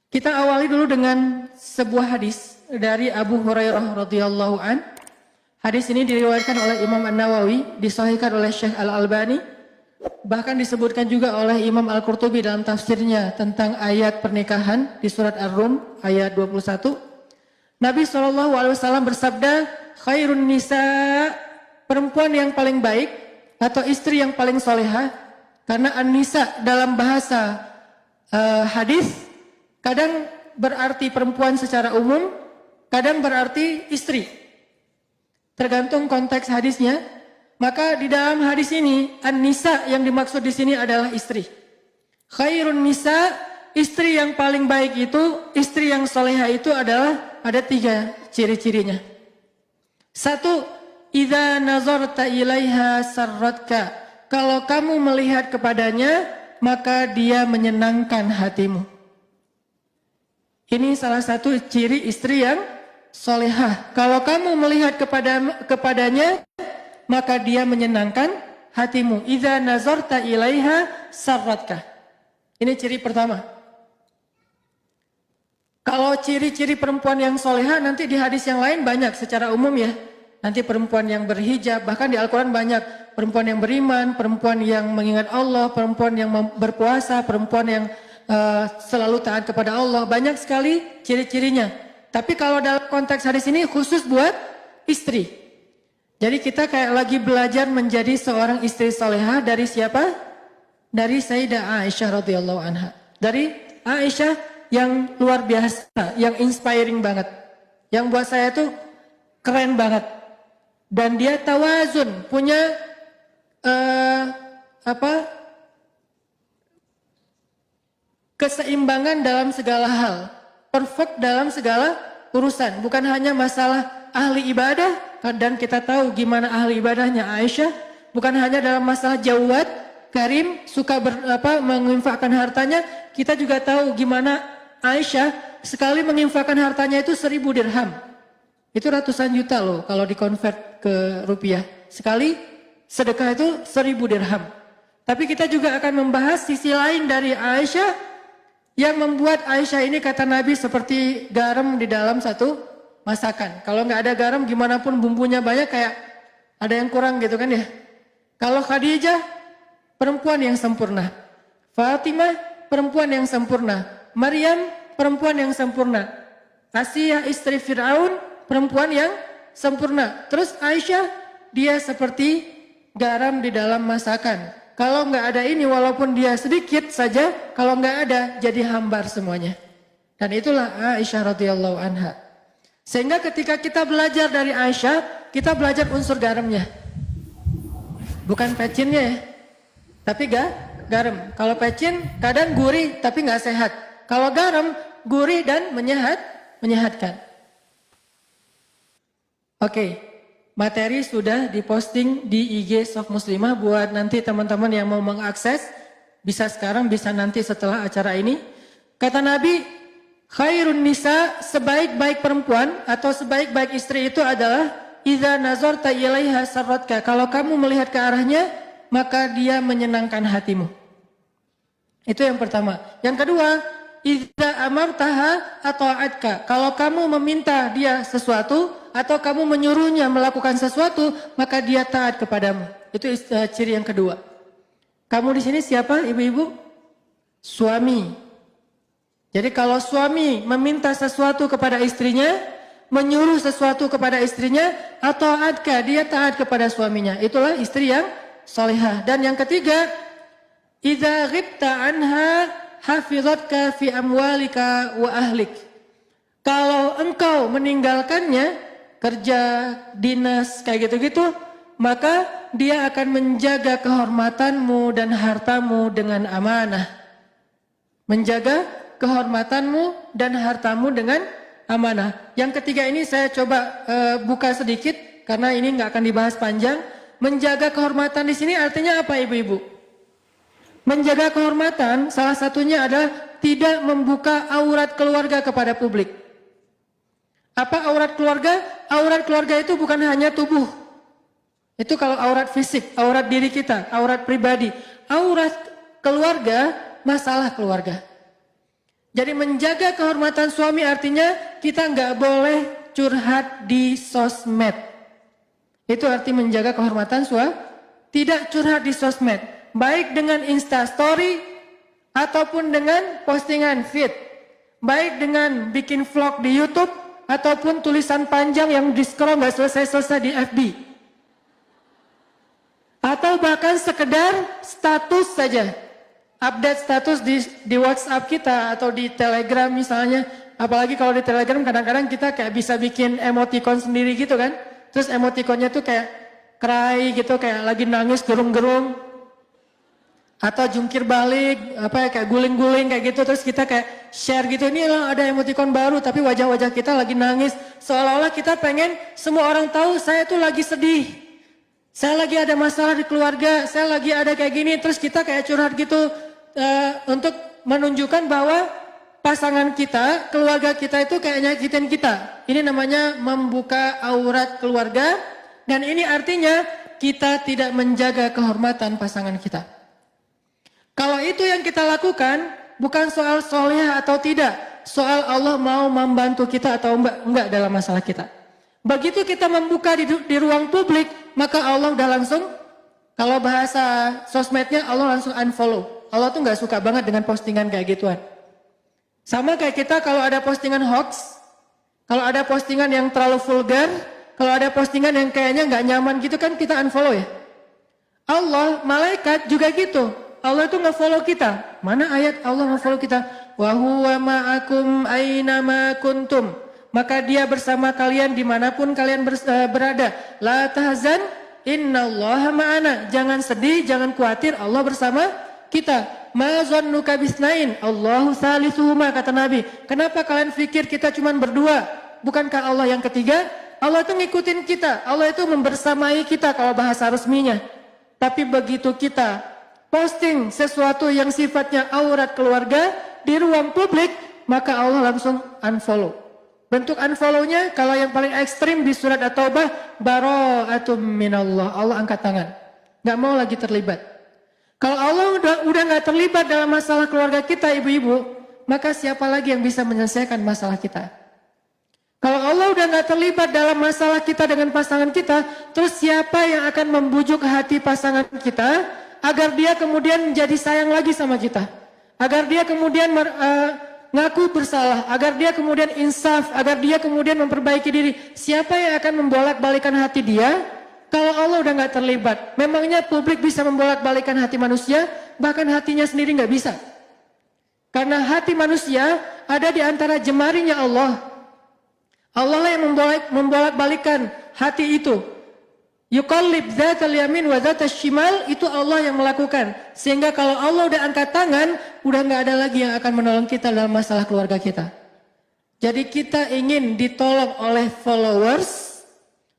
Kita awali dulu dengan sebuah hadis dari Abu Hurairah radhiyallahu an. Hadis ini diriwayatkan oleh Imam An-Nawawi, disahihkan oleh Syekh Al-Albani, bahkan disebutkan juga oleh Imam Al-Qurtubi dalam tafsirnya tentang ayat pernikahan di surat Ar-Rum ayat 21. Nabi SAW bersabda, khairun nisa, perempuan yang paling baik atau istri yang paling solehah. Karena an-nisa dalam bahasa hadis kadang berarti perempuan secara umum, kadang berarti istri. Tergantung konteks hadisnya. Maka di dalam hadis ini an-nisa yang dimaksud di sini adalah istri. Khairun nisa, istri yang paling baik itu, istri yang solehah itu adalah ada 3 ciri-cirinya. 1, idza nazarta ilaiha sarratka. Kalau kamu melihat kepadanya, maka dia menyenangkan hatimu. Ini salah satu ciri istri yang solehah. Kalau kamu melihat kepadanya, maka dia menyenangkan hatimu. Idza nazarta ilaiha sarratka. Ini ciri pertama. Kalau ciri-ciri perempuan yang solehah nanti di hadis yang lain banyak secara umum ya. Nanti perempuan yang berhijab, bahkan di Al-Quran banyak. Perempuan yang beriman, perempuan yang mengingat Allah, perempuan yang berpuasa, perempuan yang selalu taat kepada Allah. Banyak sekali ciri-cirinya. Tapi kalau dalam konteks hadis ini khusus buat istri. Jadi kita kayak lagi belajar menjadi seorang istri solehah dari siapa? Dari Sayyidah Aisyah radhiyallahu anha. Dari Aisyah yang luar biasa, yang inspiring banget. Yang buat saya tuh keren banget. Dan dia tawazun, punya keseimbangan dalam segala hal, perfect dalam segala urusan, bukan hanya masalah ahli ibadah, dan kita tahu gimana ahli ibadahnya Aisyah, bukan hanya dalam masalah jawad, karim, suka menginfakkan hartanya, kita juga tahu gimana Aisyah sekali menginfakkan hartanya itu 1000 dirham, itu ratusan juta loh kalau dikonvert ke rupiah, sekali sedekah itu 1000 dirham. Tapi kita juga akan membahas sisi lain dari Aisyah yang membuat Aisyah ini kata Nabi seperti garam di dalam satu masakan. Kalau nggak ada garam gimana pun bumbunya banyak kayak ada yang kurang gitu kan ya. Kalau Khadijah perempuan yang sempurna. Fatimah perempuan yang sempurna. Maryam perempuan yang sempurna. Asiyah istri Fir'aun perempuan yang sempurna. Terus Aisyah dia seperti garam di dalam masakan. Kalau nggak ada ini, walaupun dia sedikit saja, kalau nggak ada, jadi hambar semuanya. Dan itulah Aisyah radhiyallahu anha. Sehingga ketika kita belajar dari Aisyah, kita belajar unsur garamnya. Bukan pecinnya ya, tapi garam. Kalau pecin, kadang gurih, tapi nggak sehat. Kalau garam, gurih dan menyehatkan. Oke. Materi sudah diposting di IG Soft Muslimah buat nanti teman-teman yang mau mengakses. Bisa sekarang, bisa nanti setelah acara ini. Kata Nabi, khairun nisa, sebaik-baik perempuan atau sebaik-baik istri itu adalah idza nazarta ilaiha sarratka. Kalau kamu melihat ke arahnya, maka dia menyenangkan hatimu. Itu yang pertama. Yang kedua, idza amartaha ata'atka. Kalau kamu meminta dia sesuatu atau kamu menyuruhnya melakukan sesuatu, maka dia taat kepadamu. Itu ciri yang kedua. Kamu di sini siapa, ibu-ibu? Suami. Jadi kalau suami meminta sesuatu kepada istrinya, menyuruh sesuatu kepada istrinya, atau adka, dia taat kepada suaminya. Itulah istri yang solehah. Dan yang ketiga, idza ghibta anha hafizatka fi amwalika wa ahlik. Kalau engkau meninggalkannya, kerja, dinas, kayak gitu-gitu, maka dia akan menjaga kehormatanmu dan hartamu dengan amanah. Menjaga kehormatanmu dan hartamu dengan amanah. Yang ketiga ini saya coba buka sedikit, karena ini nggak akan dibahas panjang. Menjaga kehormatan di sini artinya apa, ibu-ibu? Menjaga kehormatan salah satunya adalah tidak membuka aurat keluarga kepada publik. Apa aurat keluarga? Aurat keluarga itu bukan hanya tubuh. Itu kalau aurat fisik, aurat diri kita, aurat pribadi. Aurat keluarga, masalah keluarga. Jadi menjaga kehormatan suami artinya kita nggak boleh curhat di sosmed. Itu arti menjaga kehormatan suami. Tidak curhat di sosmed. Baik dengan Instastory ataupun dengan postingan feed. Baik dengan bikin vlog di YouTube ataupun tulisan panjang yang di-scroll nggak selesai-selesai di FB. Atau bahkan sekedar status saja. Update status di WhatsApp kita atau di Telegram misalnya. Apalagi kalau di Telegram kadang-kadang kita kayak bisa bikin emoticon sendiri gitu kan. Terus emoticonnya tuh kayak cry gitu, kayak lagi nangis gerung-gerung. Atau jungkir balik, kayak guling-guling kayak gitu. Terus kita kayak share gitu, ini loh ada emoticon baru tapi wajah-wajah kita lagi nangis. Seolah-olah kita pengen semua orang tahu saya tuh lagi sedih. Saya lagi ada masalah di keluarga, saya lagi ada kayak gini. Terus kita kayak curhat gitu untuk menunjukkan bahwa pasangan kita, keluarga kita itu kayak nyakitin kita. Ini namanya membuka aurat keluarga. Dan ini artinya kita tidak menjaga kehormatan pasangan kita. Kalau itu yang kita lakukan, bukan soal soleh atau tidak. Soal Allah mau membantu kita atau enggak dalam masalah kita. Begitu kita membuka di ruang publik, maka Allah udah langsung, kalau bahasa sosmednya Allah langsung unfollow. Allah tuh nggak suka banget dengan postingan kayak gituan. Sama kayak kita kalau ada postingan hoax, kalau ada postingan yang terlalu vulgar, kalau ada postingan yang kayaknya nggak nyaman gitu kan kita unfollow ya. Allah, malaikat juga gitu. Allah itu nge-follow kita. Mana ayat Allah nge-follow kita? Wa huwa ma'akum aynama kuntum. Maka dia bersama kalian dimanapun kalian berada. La tahzan innallaha ma'ana. Jangan sedih, jangan khawatir, Allah bersama kita. Ma zannuka bisnain Allahu salisuhuma, kata Nabi. Kenapa kalian pikir kita cuma berdua? Bukankah Allah yang ketiga? Allah itu ngikutin kita. Allah itu membersamai kita kalau bahasa resminya. Tapi begitu kita posting sesuatu yang sifatnya aurat keluarga di ruang publik, maka Allah langsung unfollow. Bentuk unfollow-nya kalau yang paling ekstrim di surat At-Taubah, bara'atum minallah, Allah angkat tangan. Gak mau lagi terlibat. Kalau Allah udah gak terlibat dalam masalah keluarga kita, ibu-ibu, maka siapa lagi yang bisa menyelesaikan masalah kita? Kalau Allah udah gak terlibat dalam masalah kita dengan pasangan kita, terus siapa yang akan membujuk hati pasangan kita agar dia kemudian menjadi sayang lagi sama kita, agar dia kemudian ngaku bersalah, agar dia kemudian insaf, agar dia kemudian memperbaiki diri? Siapa yang akan membolak-balikan hati dia kalau Allah udah gak terlibat? Memangnya publik bisa membolak-balikan hati manusia? Bahkan hatinya sendiri gak bisa. Karena hati manusia ada di antara jemarinya Allah. Allah lah yang membolak-balikan hati itu. Yuqallib dzatal yamin wa dzatal shimal, itu Allah yang melakukan. Sehingga kalau Allah udah angkat tangan, udah nggak ada lagi yang akan menolong kita dalam masalah keluarga kita. Jadi kita ingin ditolong oleh followers,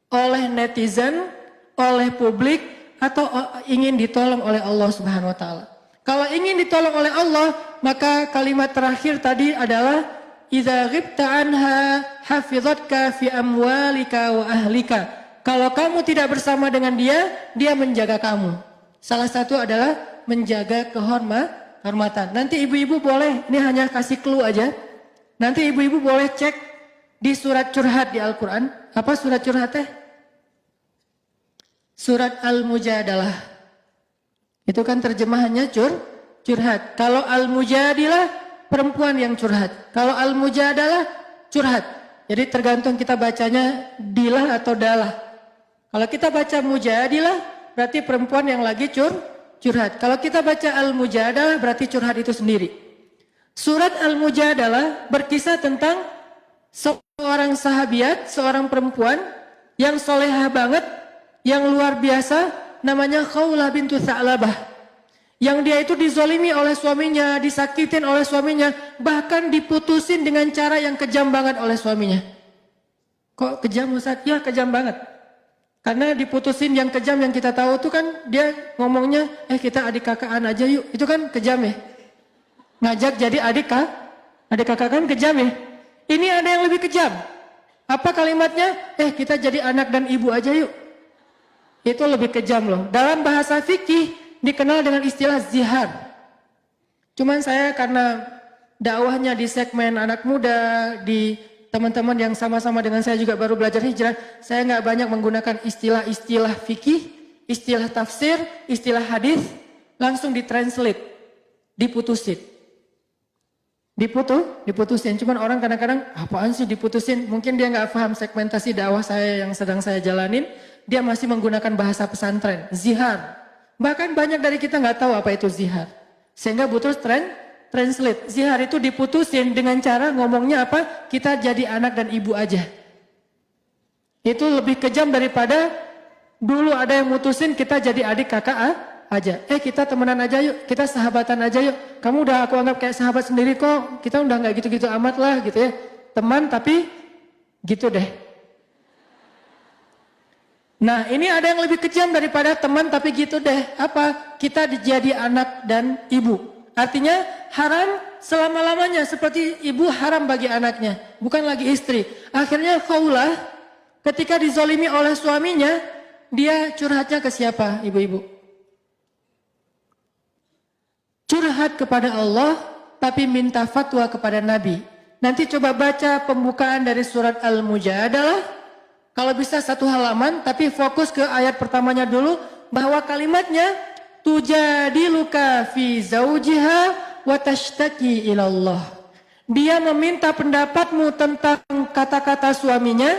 oleh netizen, oleh publik, atau ingin ditolong oleh Allah Subhanahu wa taala. Kalau ingin ditolong oleh Allah, maka kalimat terakhir tadi adalah idza ghibta anha hafizatka fi amwalika wa ahlika. Kalau kamu tidak bersama dengan dia, dia menjaga kamu. Salah satu adalah menjaga kehormatan. Nanti ibu-ibu boleh, ini hanya kasih clue aja. Nanti ibu-ibu boleh cek di surat curhat di Al-Quran. Apa surat curhat teh? Surat Al-Mujadalah. Itu kan terjemahannya curhat. Kalau Al-Mujadilah, perempuan yang curhat. Kalau Al-Mujadalah, curhat. Jadi tergantung kita bacanya dilah atau dalah. Kalau kita baca mujadilah, berarti perempuan yang lagi curhat. Kalau kita baca al-mujadalah, berarti curhat itu sendiri. Surat al-mujadalah berkisah tentang seorang sahabiat, seorang perempuan yang solehah banget, yang luar biasa, namanya Khawlah bintu Tha'labah. Yang dia itu dizolimi oleh suaminya, disakitin oleh suaminya, bahkan diputusin dengan cara yang kejam banget oleh suaminya. Kok kejam Ustaz? Ya kejam banget. Karena diputusin yang kejam yang kita tahu tuh kan dia ngomongnya, kita adik kakaan aja yuk. Itu kan kejam ya. Ngajak jadi adik kakak kan kejam ya. Ini ada yang lebih kejam. Apa kalimatnya? Kita jadi anak dan ibu aja yuk. Itu lebih kejam loh. Dalam bahasa fikih dikenal dengan istilah zihar. Cuman saya karena dakwahnya di segmen anak muda, di teman-teman yang sama-sama dengan saya juga baru belajar hijrah, saya nggak banyak menggunakan istilah-istilah fikih, istilah tafsir, istilah hadis, langsung ditranslate, diputusin. Diputusin. Cuman orang kadang-kadang, apaan sih diputusin? Mungkin dia nggak paham segmentasi dakwah saya yang sedang saya jalanin. Dia masih menggunakan bahasa pesantren, zihar. Bahkan banyak dari kita nggak tahu apa itu zihar. Sehingga butuh translate. Zihar itu diputusin dengan cara ngomongnya apa? Kita jadi anak dan ibu aja. Itu lebih kejam daripada dulu ada yang mutusin kita jadi adik kakak aja. Kita temenan aja yuk, kita sahabatan aja yuk. Kamu udah aku anggap kayak sahabat sendiri kok. Kita udah nggak gitu-gitu amat lah gitu ya. Teman tapi gitu deh. Nah ini ada yang lebih kejam daripada teman tapi gitu deh. Apa? Kita jadi anak dan ibu. Artinya haram selama-lamanya. Seperti ibu haram bagi anaknya. Bukan lagi istri. Akhirnya Khawlah ketika dizolimi oleh suaminya. Dia curhatnya ke siapa ibu-ibu? Curhat kepada Allah, tapi minta fatwa kepada Nabi. Nanti coba baca pembukaan dari surat Al-Mujadalah. Kalau bisa 1 halaman, tapi fokus ke ayat pertamanya dulu. Bahwa kalimatnya, tujadiluka fi zaujiha wa tashtaki ilallah. Dia meminta pendapatmu tentang kata-kata suaminya,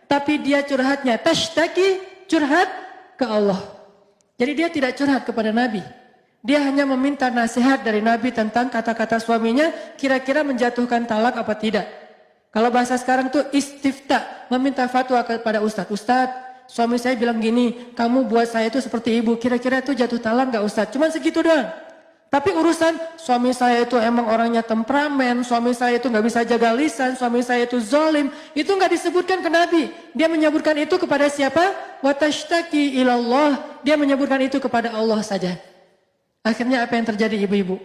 tapi dia curhatnya, tashtaki, curhat ke Allah. Jadi dia tidak curhat kepada Nabi. Dia hanya meminta nasihat dari Nabi tentang kata-kata suaminya, kira-kira menjatuhkan talak apa tidak. Kalau bahasa sekarang tuh istifta, meminta fatwa kepada Ustadz. Ustadz, suami saya bilang gini, kamu buat saya itu seperti ibu, kira-kira itu jatuh talak gak Ustadz? Cuman segitu doang. Tapi urusan suami saya itu emang orangnya temperamen, suami saya itu gak bisa jaga lisan, suami saya itu zolim, itu gak disebutkan ke Nabi. Dia menyebutkan itu kepada siapa? Wa tashtaki ilallah. Dia menyebutkan itu kepada Allah saja. Akhirnya apa yang terjadi ibu-ibu?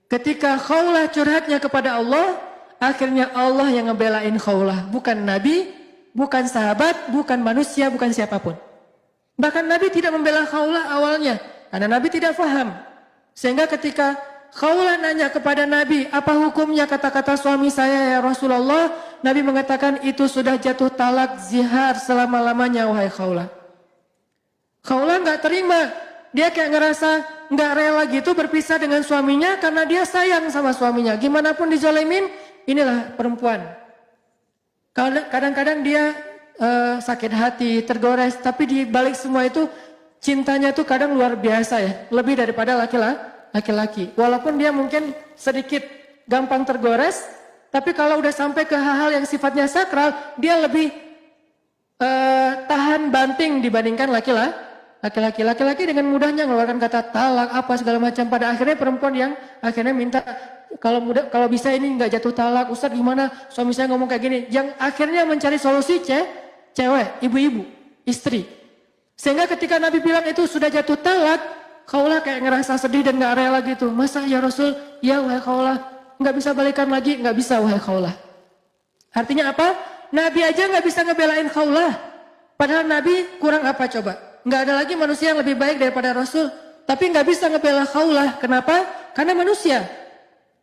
Ketika Khawlah curhatnya kepada Allah, akhirnya Allah yang ngebelain Khawlah. Bukan Nabi, bukan sahabat, bukan manusia, bukan siapapun. Bahkan Nabi tidak membela Khawlah awalnya. Karena Nabi tidak paham. Sehingga ketika Khawlah nanya kepada Nabi, apa hukumnya kata-kata suami saya ya Rasulullah? Nabi mengatakan itu sudah jatuh talak zihar selama-lamanya wahai Khawlah. Khawlah gak terima. Dia kayak ngerasa nggak rela gitu berpisah dengan suaminya karena dia sayang sama suaminya. Gimana pun dizolimin, inilah perempuan. Kadang-kadang dia sakit hati, tergores, tapi di balik semua itu cintanya tuh kadang luar biasa ya, lebih daripada laki-laki. Walaupun dia mungkin sedikit gampang tergores, tapi kalau udah sampai ke hal-hal yang sifatnya sakral, dia lebih tahan banting dibandingkan laki-laki. Laki-laki dengan mudahnya mengeluarkan kata talak apa segala macam. Pada akhirnya perempuan yang akhirnya minta kalau bisa ini nggak jatuh talak. Ustadz gimana? Suami saya ngomong kayak gini. Yang akhirnya mencari solusi cewek, ibu-ibu, istri. Sehingga ketika Nabi bilang itu sudah jatuh talak, Khawlah kayak ngerasa sedih dan nggak rela gitu. Masa ya Rasul? Ya wahai Khawlah, nggak bisa balikan lagi? Nggak bisa wahai Khawlah. Artinya apa? Nabi aja nggak bisa ngebelain Khawlah. Padahal Nabi kurang apa coba? Nggak ada lagi manusia yang lebih baik daripada Rasul. Tapi nggak bisa ngebela Khawlah. Kenapa? Karena manusia.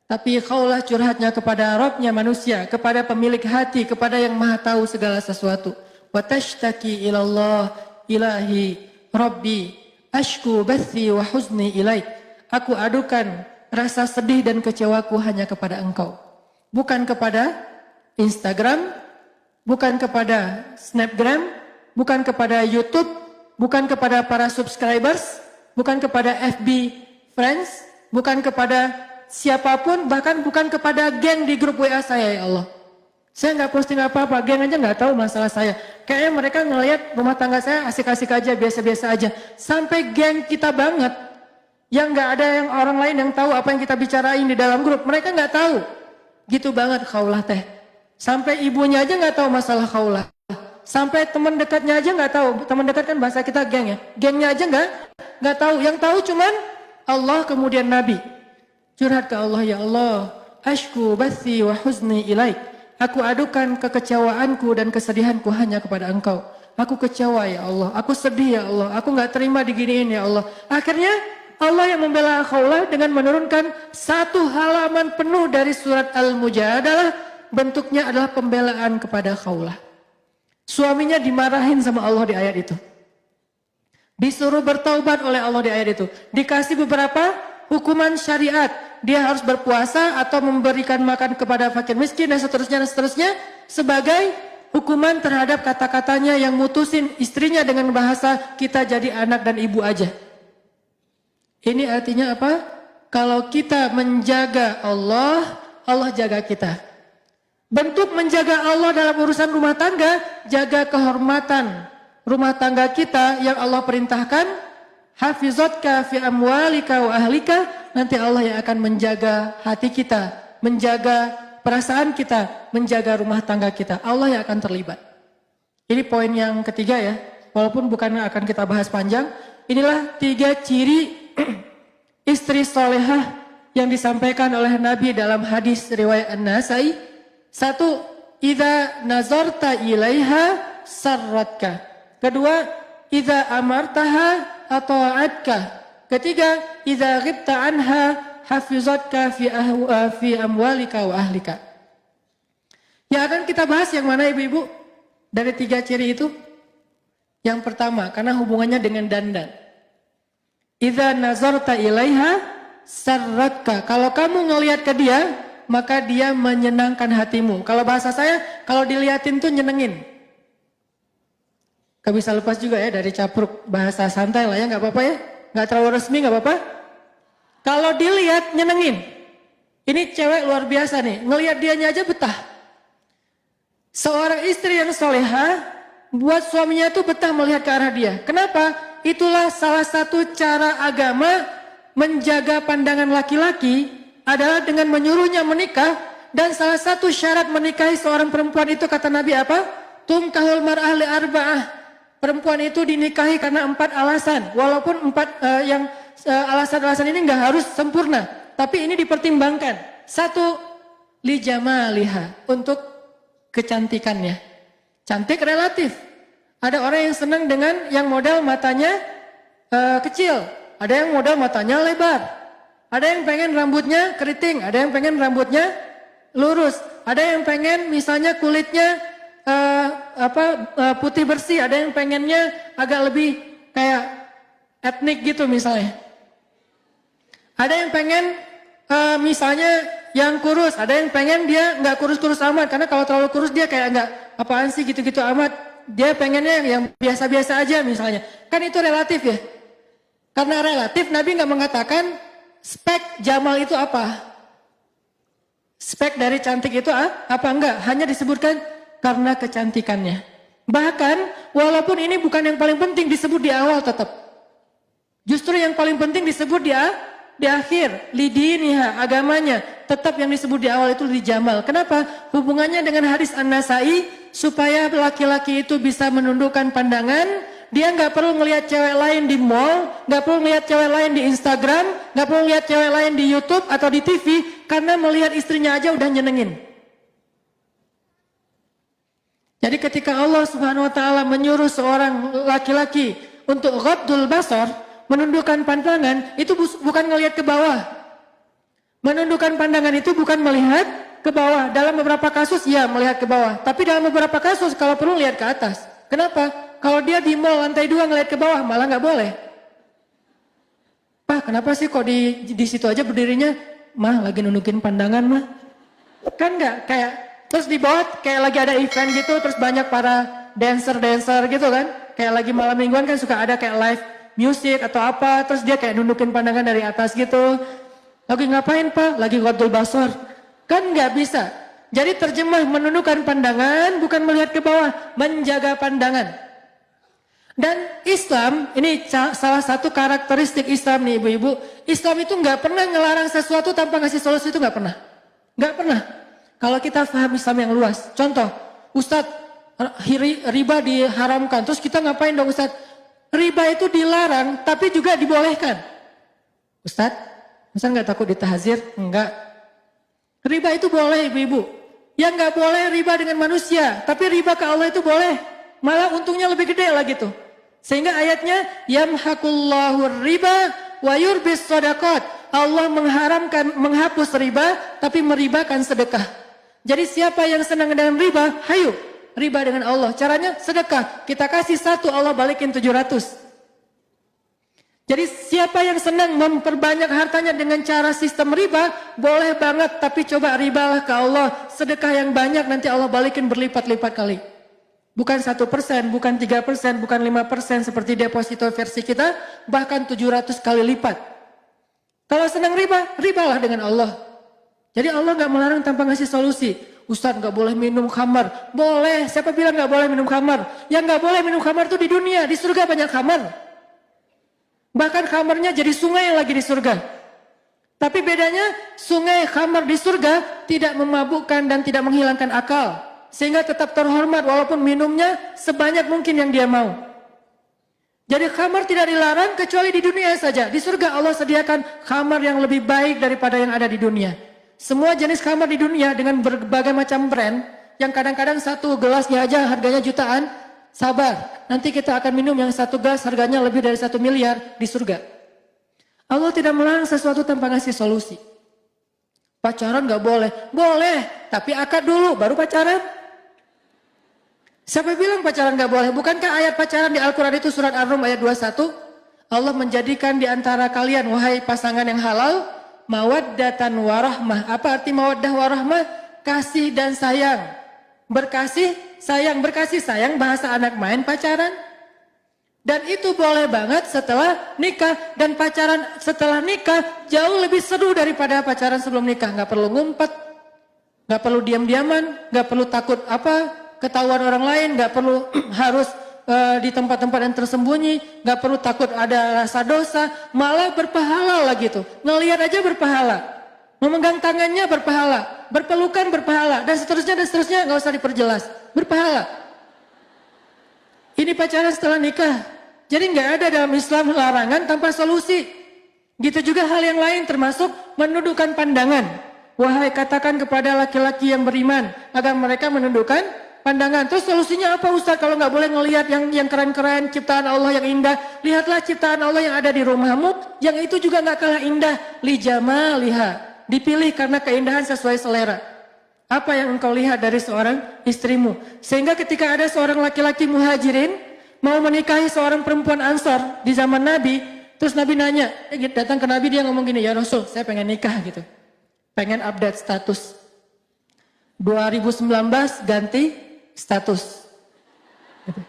Tapi Khawlah curhatnya kepada Rabbnya manusia. Kepada pemilik hati. Kepada yang maha tahu segala sesuatu. Wa tashtaki ilallah ilahi Rabbi. Ashku bathi wa huzni ilaik. Aku adukan rasa sedih dan kecewaku hanya kepada engkau. Bukan kepada Instagram. Bukan kepada Snapgram. Bukan kepada YouTube. Bukan kepada para subscribers, bukan kepada FB friends, bukan kepada siapapun, bahkan bukan kepada geng di grup WA saya ya Allah. Saya nggak posting apa-apa, geng aja nggak tahu masalah saya. Kayaknya mereka ngelihat rumah tangga saya asik-asik aja, biasa-biasa aja. Sampai geng kita banget, yang nggak ada yang orang lain yang tahu apa yang kita bicarain di dalam grup, mereka nggak tahu. Gitu banget Khawlah teh. Sampai ibunya aja nggak tahu masalah Khawlah. Sampai teman dekatnya aja nggak tahu. Teman dekat kan bahasa kita geng ya. Gengnya aja nggak tahu. Yang tahu cuman Allah kemudian Nabi. Curhat ke Allah, ya Allah, ashku bathi wa huzni ilaik. Aku adukan kekecewaanku dan kesedihanku hanya kepada Engkau. Aku kecewa ya Allah. Aku sedih ya Allah. Aku nggak terima diginiin ya Allah. Akhirnya Allah yang membela Khawlah dengan menurunkan 1 halaman penuh dari surat Al-Mujadalah, bentuknya adalah pembelaan kepada Khawlah. Suaminya dimarahin sama Allah di ayat itu. Disuruh bertaubat oleh Allah di ayat itu. Dikasih beberapa hukuman syariat. Dia harus berpuasa atau memberikan makan kepada fakir miskin dan seterusnya sebagai hukuman terhadap kata-katanya yang mutusin istrinya dengan bahasa kita jadi anak dan ibu aja. Ini artinya apa? Kalau kita menjaga Allah, Allah jaga kita. Bentuk menjaga Allah dalam urusan rumah tangga, jaga kehormatan rumah tangga kita yang Allah perintahkan. Hafizatka fi amwalika wa ahlika. Nanti Allah yang akan menjaga hati kita, menjaga perasaan kita, menjaga rumah tangga kita. Allah yang akan terlibat. Ini poin yang ketiga ya. Walaupun bukan akan kita bahas panjang. Inilah 3 ciri istri solehah yang disampaikan oleh Nabi dalam hadis riwayat An-Nasai. 1, idza nazarta ilaiha sarratka. Kedua, idza amartaha ata'atka. Ketiga, idza ghibta anha hafizatka fi amwalika wa ahlika. Yang akan kita bahas yang mana ibu-ibu? Dari 3 ciri itu. Yang pertama, karena hubungannya dengan dandan. Idza nazarta ilaiha sarratka. Kalau kamu ngelihat ke dia, maka dia menyenangkan hatimu. Kalau bahasa saya, kalau dilihatin tuh nyenengin. Gak bisa lepas juga ya dari capruk bahasa santai lah ya, gak apa-apa ya. Gak terlalu resmi gak apa-apa. Kalau dilihat nyenengin. Ini cewek luar biasa nih, ngelihat dianya aja betah. Seorang istri yang soleha buat suaminya itu betah melihat ke arah dia. Kenapa? Itulah salah satu cara agama menjaga pandangan laki-laki adalah dengan menyuruhnya menikah. Dan salah satu syarat menikahi seorang perempuan itu kata Nabi apa? Tumkahul mar'ah li arba'ah. Perempuan itu dinikahi karena 4 alasan. Walaupun 4 alasan-alasan ini nggak harus sempurna, tapi ini dipertimbangkan. 1, li jamaliha, untuk kecantikannya. Cantik relatif. Ada orang yang senang dengan yang model matanya kecil, ada yang model matanya lebar, ada yang pengen rambutnya keriting, ada yang pengen rambutnya lurus, ada yang pengen misalnya kulitnya putih bersih, ada yang pengennya agak lebih kayak etnik gitu misalnya. Ada yang pengen misalnya yang kurus, ada yang pengen dia nggak kurus-kurus amat, karena kalau terlalu kurus dia kayak nggak apaan sih gitu-gitu amat. Dia pengennya yang biasa-biasa aja misalnya. Kan itu relatif ya. Karena relatif Nabi nggak mengatakan spek Jamal itu apa. Spek dari cantik itu apa enggak. Hanya disebutkan karena kecantikannya. Bahkan walaupun ini bukan yang paling penting disebut di awal tetap. Justru yang paling penting disebut di akhir. Lidiniha, agamanya. Tetap yang disebut di awal itu di Jamal. Kenapa? Hubungannya dengan hadis An-Nasai. Supaya laki-laki itu bisa menundukkan pandangan. Dia nggak perlu ngelihat cewek lain di mall, nggak perlu ngelihat cewek lain di Instagram, nggak perlu ngelihat cewek lain di YouTube atau di TV, karena melihat istrinya aja udah nyenengin. Jadi ketika Allah Subhanahu Wa Taala menyuruh seorang laki-laki untuk ghaddul basar, menundukkan pandangan, itu bukan ngelihat ke bawah. Menundukkan pandangan itu bukan melihat ke bawah. Dalam beberapa kasus ya melihat ke bawah, tapi dalam beberapa kasus kalau perlu lihat ke atas. Kenapa? Kalau dia di mall lantai 2 ngelihat ke bawah malah nggak boleh. Pak, kenapa sih kok di situ aja berdirinya? Mah lagi nundukin pandangan mah. Kan nggak kayak terus di bawah kayak lagi ada event gitu, terus banyak para dancer gitu kan? Kayak lagi malam mingguan kan suka ada kayak live music atau apa, terus dia kayak nundukin pandangan dari atas gitu. Lagi ngapain Pak? Lagi ghaddul basar. Kan nggak bisa. Jadi terjemah menundukkan pandangan bukan melihat ke bawah, menjaga pandangan. Dan Islam, ini salah satu karakteristik Islam nih ibu-ibu. Islam itu nggak pernah ngelarang sesuatu tanpa ngasih solusi, itu nggak pernah. Nggak pernah. Kalau kita paham Islam yang luas. Contoh, Ustadz, riba diharamkan. Terus kita ngapain dong Ustadz? Riba itu dilarang tapi juga dibolehkan. Ustadz nggak takut ditahzir? Enggak. Riba itu boleh ibu-ibu. Yang nggak boleh riba dengan manusia, tapi riba ke Allah itu boleh. Malah untungnya lebih gede lah gitu. Sehingga ayatnya yamhaqullahu riba wa yurbis shadaqat. Allah mengharamkan, menghapus riba, tapi meribakan sedekah. Jadi siapa yang senang dengan riba, hayu riba dengan Allah. Caranya sedekah. Kita kasih 1, Allah balikin 700. Jadi siapa yang senang memperbanyak hartanya dengan cara sistem riba, boleh banget, tapi coba ribalah ke Allah. Sedekah yang banyak nanti Allah balikin berlipat-lipat kali. Bukan 1%, bukan 3%, bukan 5% seperti deposito versi kita, bahkan 700 kali lipat. Kalau senang riba, ribalah dengan Allah. Jadi Allah gak melarang tanpa ngasih solusi. Ustaz gak boleh minum khamar. Boleh, siapa bilang gak boleh minum khamar? Yang gak boleh minum khamar itu di dunia, di surga banyak khamar. Bahkan khamarnya jadi sungai lagi di surga. Tapi bedanya sungai khamar di surga tidak memabukkan dan tidak menghilangkan akal. Sehingga tetap terhormat walaupun minumnya sebanyak mungkin yang dia mau. Jadi khamar tidak dilarang kecuali di dunia saja. Di surga Allah sediakan khamar yang lebih baik daripada yang ada di dunia. Semua jenis khamar di dunia dengan berbagai macam brand. Yang kadang-kadang satu gelasnya aja harganya jutaan. Sabar, nanti kita akan minum yang 1 gelas harganya lebih dari 1 miliar di surga. Allah tidak melarang sesuatu tanpa ngasih solusi. Pacaran gak boleh? Boleh, tapi akad dulu baru pacaran. Siapa bilang pacaran gak boleh? Bukankah ayat pacaran di Al-Quran itu surat Ar-Rum ayat 21? Allah menjadikan di antara kalian, wahai pasangan yang halal, mawaddatan warahmah. Apa arti mawaddah warahmah? Kasih dan sayang. Berkasih sayang bahasa anak main pacaran. Dan itu boleh banget setelah nikah. Dan pacaran setelah nikah jauh lebih seru daripada pacaran sebelum nikah. Gak perlu ngumpet, gak perlu diam-diaman, gak perlu takut ketahuan orang lain, gak perlu harus di tempat-tempat yang tersembunyi, gak perlu takut ada rasa dosa, malah berpahala lagi tuh. Ngelihat aja berpahala. Memegang tangannya berpahala, berpelukan berpahala, dan seterusnya nggak usah diperjelas, berpahala. Ini pacaran setelah nikah, jadi nggak ada dalam Islam larangan tanpa solusi. Gitu juga hal yang lain termasuk menundukkan pandangan. Wahai katakan kepada laki-laki yang beriman agar mereka menundukkan pandangan. Terus solusinya apa Ustaz? Kalau nggak boleh ngelihat yang keren-keren, ciptaan Allah yang indah, lihatlah ciptaan Allah yang ada di rumahmu, yang itu juga nggak kalah indah. Li jamaliha. Dipilih karena keindahan sesuai selera. Apa yang engkau lihat dari seorang istrimu? Sehingga ketika ada seorang laki-laki muhajirin mau menikahi seorang perempuan Ansar di zaman Nabi, terus Nabi nanya, datang ke Nabi dia ngomong gini, ya Rasul, saya pengen nikah gitu. Pengen update status. 2019 ganti status. Gitu.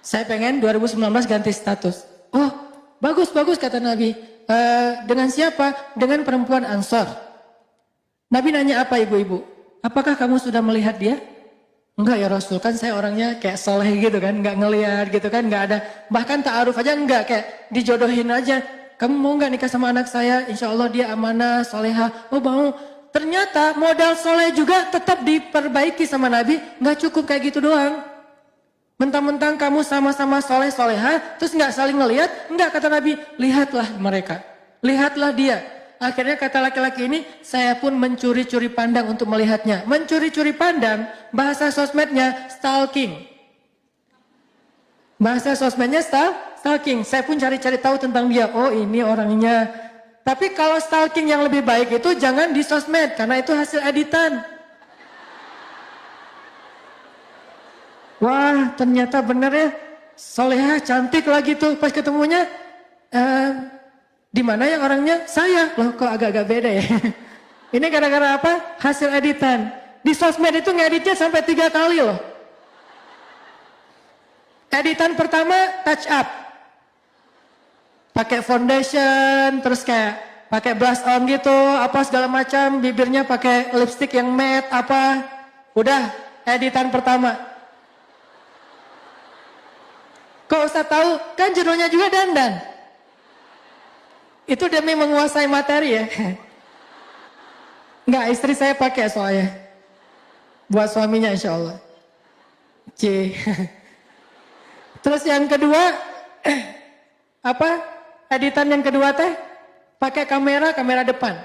Saya pengen 2019 ganti status. Oh, bagus kata Nabi. Dengan siapa? Dengan perempuan Ansar. Nabi nanya apa ibu-ibu? Apakah kamu sudah melihat dia? Enggak ya Rasul, kan saya orangnya kayak soleh gitu kan, enggak ngelihat gitu kan, enggak ada. Bahkan ta'aruf aja enggak, kayak dijodohin aja. Kamu mau enggak nikah sama anak saya? Insya Allah dia amanah, soleha. Oh mau. Ternyata modal soleh juga tetap diperbaiki sama Nabi, enggak cukup kayak gitu doang. Mentang-mentang kamu sama-sama soleh soleha, terus enggak saling ngelihat, enggak kata Nabi, lihatlah mereka, lihatlah dia. Akhirnya kata laki-laki ini, saya pun mencuri-curi pandang untuk melihatnya. Mencuri-curi pandang, bahasa sosmednya stalking. Bahasa sosmednya stalking. Saya pun cari-cari tahu tentang dia. Oh ini orangnya. Tapi kalau stalking yang lebih baik itu jangan di sosmed, karena itu hasil editan. Wah ternyata bener ya, soleha cantik lagi tuh pas ketemunya. Di mana yang orangnya? Saya. Loh kok agak-agak beda ya. Ini gara-gara apa? Hasil editan. Di sosmed itu ngeditnya sampai 3 kali loh. Editan pertama touch up. Pakai foundation, terus kayak pakai blush on gitu, apa segala macam, bibirnya pakai lipstick yang matte apa. Udah, editan pertama. Kok usah tahu? Kan judulnya juga dandan. Itu demi menguasai materi ya. Enggak, istri saya pakai soalnya. Buat suaminya insya Allah. C. Terus yang kedua, apa? Editan yang kedua teh, pakai kamera depan.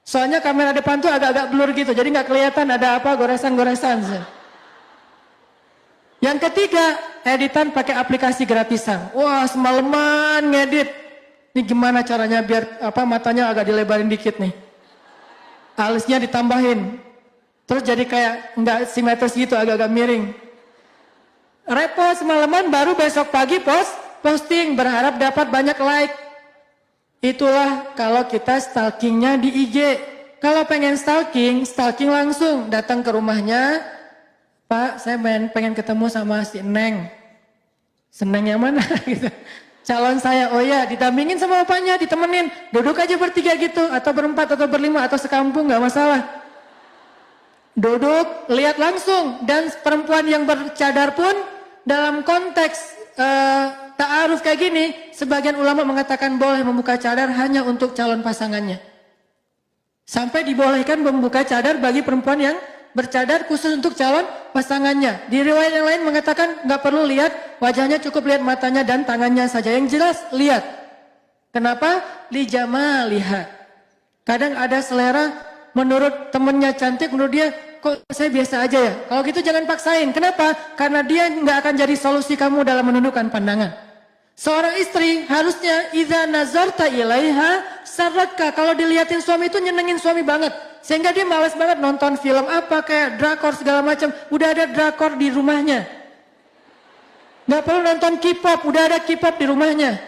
Soalnya kamera depan tuh agak-agak blur gitu, jadi nggak kelihatan ada apa goresan-goresan. Yang ketiga, editan pakai aplikasi gratisan. Wah, semalaman ngedit. Ini gimana caranya biar matanya agak dilebarin dikit nih. Alisnya ditambahin. Terus jadi kayak nggak simetris gitu, agak-agak miring. Repot semalaman, baru besok pagi posting, berharap dapat banyak like. Itulah kalau kita stalkingnya di IG. Kalau pengen stalking langsung. Datang ke rumahnya, Pak, saya pengen ketemu sama si Neng. Seneng yang mana? Gitu. Calon saya, oh ya, didampingin sama bapaknya, ditemenin. Duduk aja bertiga gitu, atau berempat, atau berlima, atau sekampung, gak masalah. Duduk, lihat langsung. Dan perempuan yang bercadar pun, dalam konteks ta'aruf kayak gini, sebagian ulama mengatakan boleh membuka cadar hanya untuk calon pasangannya. Sampai dibolehkan membuka cadar bagi perempuan yang bercadar khusus untuk calon pasangannya. Di riwayat yang lain mengatakan nggak perlu lihat wajahnya, cukup lihat matanya dan tangannya saja. Yang jelas lihat. Kenapa? Lihat. Kadang ada selera menurut temennya cantik, menurut dia kok saya biasa aja ya. Kalau gitu jangan paksain. Kenapa? Karena dia nggak akan jadi solusi kamu dalam menundukkan pandangan. Seorang istri harusnya idza nazarta ilaiha sarraka. Kalau dilihatin suami itu nyenengin suami banget. Sehingga dia malas banget nonton film apa kayak drakor segala macam. Udah ada drakor di rumahnya. Gak perlu nonton K-pop, udah ada K-pop di rumahnya.